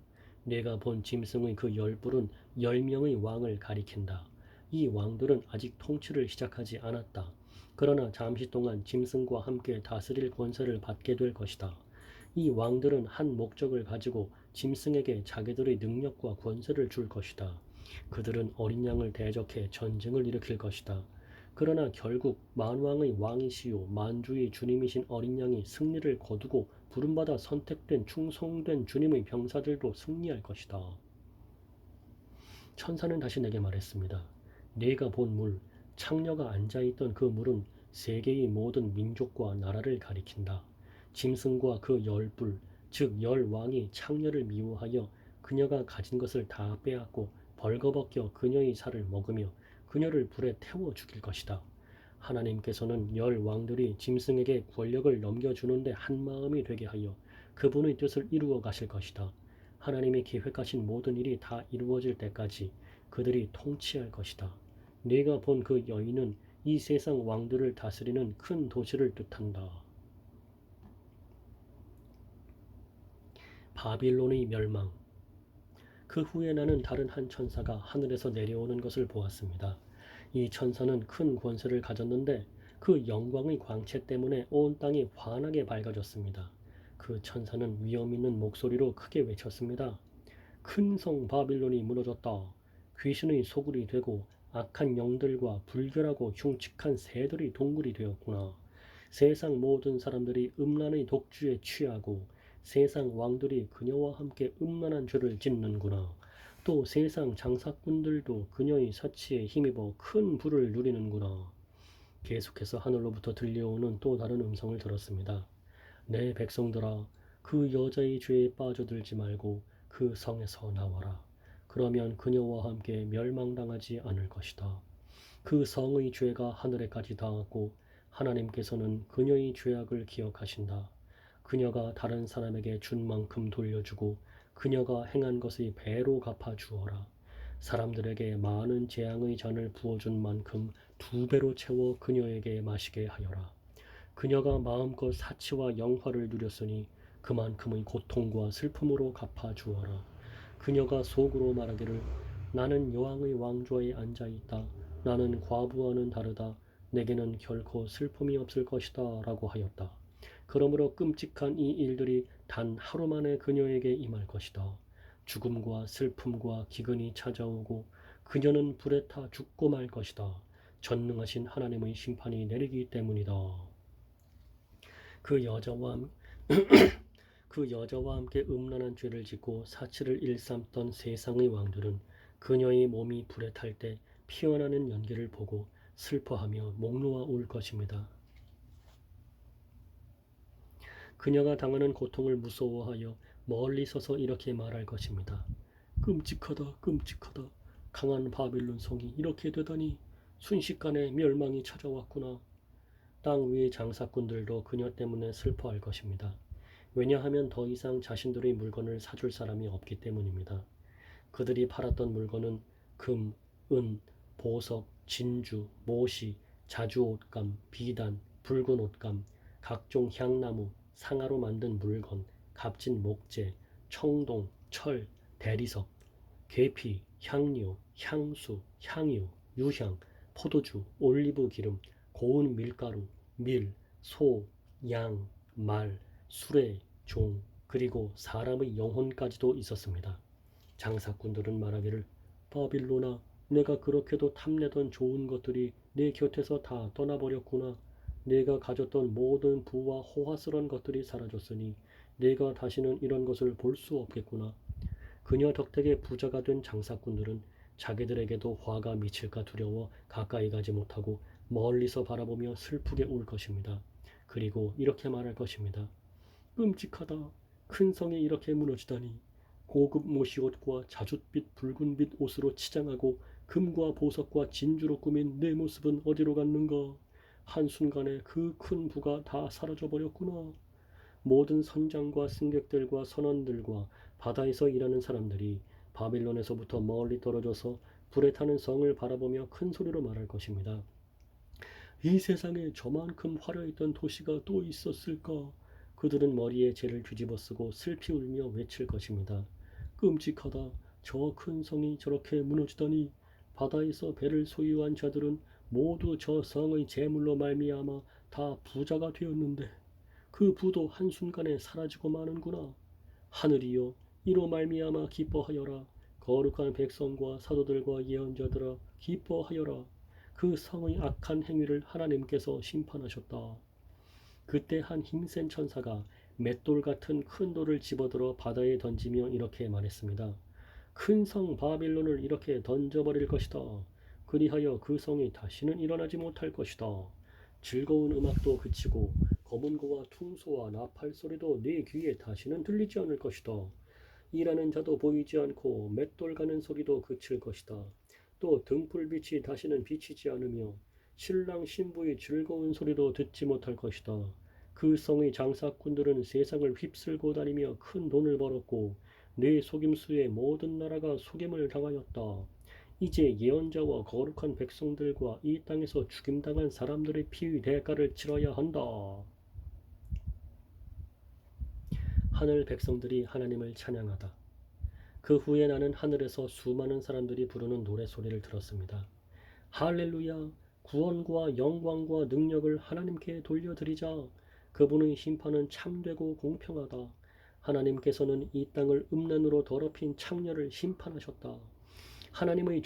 내가 본 짐승의 그 10뿔은 10명의 왕을 가리킨다. 이 왕들은 아직 통치를 시작하지 않았다. 그러나 잠시 동안 짐승과 함께 다스릴 권세를 받게 될 것이다. 이 왕들은 한 목적을 가지고 짐승에게 자기들의 능력과 권세를 줄 것이다. 그들은 어린 양을 대적해 전쟁을 일으킬 것이다. 그러나 결국 만왕의 왕이시요 만주의 주님이신 어린 양이 승리를 거두고 부름받아 선택된 충성된 주님의 병사들도 승리할 것이다. 천사는 다시 내게 말했습니다. 네가 본 물, 창녀가 앉아있던 그 물은 세계의 모든 민족과 나라를 가리킨다. 짐승과 그 10뿔, 즉 10왕이 창녀를 미워하여 그녀가 가진 것을 다 빼앗고 벌거벗겨 그녀의 살을 먹으며 그녀를 불에 태워 죽일 것이다. 하나님께서는 10왕들이 짐승에게 권력을 넘겨주는데 한마음이 되게 하여 그분의 뜻을 이루어 가실 것이다. 하나님이 계획하신 모든 일이 다 이루어질 때까지 그들이 통치할 것이다. 네가 본 그 여인은 이 세상 왕들을 다스리는 큰 도시를 뜻한다. 바빌론의 멸망. 그 후에 나는 다른 한 천사가 하늘에서 내려오는 것을 보았습니다. 이 천사는 큰 권세를 가졌는데 그 영광의 광채 때문에 온 땅이 환하게 밝아졌습니다. 그 천사는 위엄 있는 목소리로 크게 외쳤습니다. 큰 성 바빌론이 무너졌다. 귀신의 소굴이 되고 악한 영들과 불결하고 흉측한 새들이 동굴이 되었구나. 세상 모든 사람들이 음란의 독주에 취하고 세상 왕들이 그녀와 함께 음란한 죄를 짓는구나. 또 세상 장사꾼들도 그녀의 사치에 힘입어 큰 부를 누리는구나. 계속해서 하늘로부터 들려오는 또 다른 음성을 들었습니다. 내 백성들아, 그 여자의 죄에 빠져들지 말고 그 성에서 나와라. 그러면 그녀와 함께 멸망당하지 않을 것이다. 그 성의 죄가 하늘에까지 닿았고 하나님께서는 그녀의 죄악을 기억하신다. 그녀가 다른 사람에게 준 만큼 돌려주고 그녀가 행한 것의 배로 갚아 주어라. 사람들에게 많은 재앙의 잔을 부어준 만큼 2배로 채워 그녀에게 마시게 하여라. 그녀가 마음껏 사치와 영화를 누렸으니 그만큼의 고통과 슬픔으로 갚아 주어라. 그녀가 속으로 말하기를 나는 여왕의 왕좌에 앉아있다. 나는 과부와는 다르다. 내게는 결코 슬픔이 없을 것이다. 라고 하였다. 그러므로 끔찍한 이 일들이 단 하루 만에 그녀에게 임할 것이다. 죽음과 슬픔과 기근이 찾아오고 그녀는 불에 타 죽고 말 것이다. 전능하신 하나님의 심판이 내리기 때문이다. 그 여자와 함께 음란한 죄를 짓고 사치를 일삼던 세상의 왕들은 그녀의 몸이 불에 탈 때 피어나는 연기를 보고 슬퍼하며 목 놓아 울 것입니다. 그녀가 당하는 고통을 무서워하여 멀리 서서 이렇게 말할 것입니다. 끔찍하다, 끔찍하다. 강한 바빌론 성이 이렇게 되다니 순식간에 멸망이 찾아왔구나. 땅 위의 장사꾼들도 그녀 때문에 슬퍼할 것입니다. 왜냐하면 더 이상 자신들의 물건을 사줄 사람이 없기 때문입니다. 그들이 팔았던 물건은 금, 은, 보석, 진주, 모시, 자주옷감, 비단, 붉은 옷감, 각종 향나무, 상아로 만든 물건, 값진 목재, 청동, 철, 대리석, 계피, 향료, 향수, 향유, 유향, 포도주, 올리브 기름, 고운 밀가루, 밀, 소, 양, 말, 수레, 종, 그리고 사람의 영혼까지도 있었습니다. 장사꾼들은 말하기를 바빌로나, 내가 그렇게도 탐내던 좋은 것들이 내 곁에서 다 떠나버렸구나. 내가 가졌던 모든 부와 호화스러운 것들이 사라졌으니 내가 다시는 이런 것을 볼 수 없겠구나. 그녀 덕택에 부자가 된 장사꾼들은 자기들에게도 화가 미칠까 두려워 가까이 가지 못하고 멀리서 바라보며 슬프게 울 것입니다. 그리고 이렇게 말할 것입니다. 끔찍하다. 큰 성이 이렇게 무너지다니. 고급 모시옷과 자줏빛 붉은빛 옷으로 치장하고 금과 보석과 진주로 꾸민 내 모습은 어디로 갔는가. 한순간에 그 큰 부가 다 사라져 버렸구나. 모든 선장과 승객들과 선원들과 바다에서 일하는 사람들이 바빌론에서부터 멀리 떨어져서 불에 타는 성을 바라보며 큰 소리로 말할 것입니다. 이 세상에 저만큼 화려했던 도시가 또 있었을까? 그들은 머리에 재를 뒤집어쓰고 슬피 울며 외칠 것입니다. 끔찍하다. 저 큰 성이 저렇게 무너지다니. 바다에서 배를 소유한 자들은 모두 저 성의 재물로 말미암아 다 부자가 되었는데 그 부도 한순간에 사라지고 마는구나. 하늘이여, 이로 말미암아 기뻐하여라. 거룩한 백성과 사도들과 예언자들아 기뻐하여라. 그 성의 악한 행위를 하나님께서 심판하셨다. 그때 한 힘센 천사가 맷돌 같은 큰 돌을 집어들어 바다에 던지며 이렇게 말했습니다. 큰 성 바빌론을 이렇게 던져버릴 것이다. 그리하여 그 성이 다시는 일어나지 못할 것이다. 즐거운 음악도 그치고 검은고와 퉁소와 나팔 소리도 네 귀에 다시는 들리지 않을 것이다. 일하는 자도 보이지 않고 맷돌 가는 소리도 그칠 것이다. 또 등불빛이 다시는 비치지 않으며 신랑 신부의 즐거운 소리도 듣지 못할 것이다. 그 성의 장사꾼들은 세상을 휩쓸고 다니며 큰 돈을 벌었고 내 속임수에 모든 나라가 속임을 당하였다. 이제 예언자와 거룩한 백성들과 이 땅에서 죽임당한 사람들의 피의 대가를 치러야 한다. 하늘 백성들이 하나님을 찬양하다. 그 후에 나는 하늘에서 수많은 사람들이 부르는 노래소리를 들었습니다. 할렐루야! 구원과 영광과 능력을 하나님께 돌려드리자. 그분의 심판은 참되고 공평하다. 하나님께서는 이 땅을 음란으로 더럽힌 창녀를 심판하셨다. 하나님의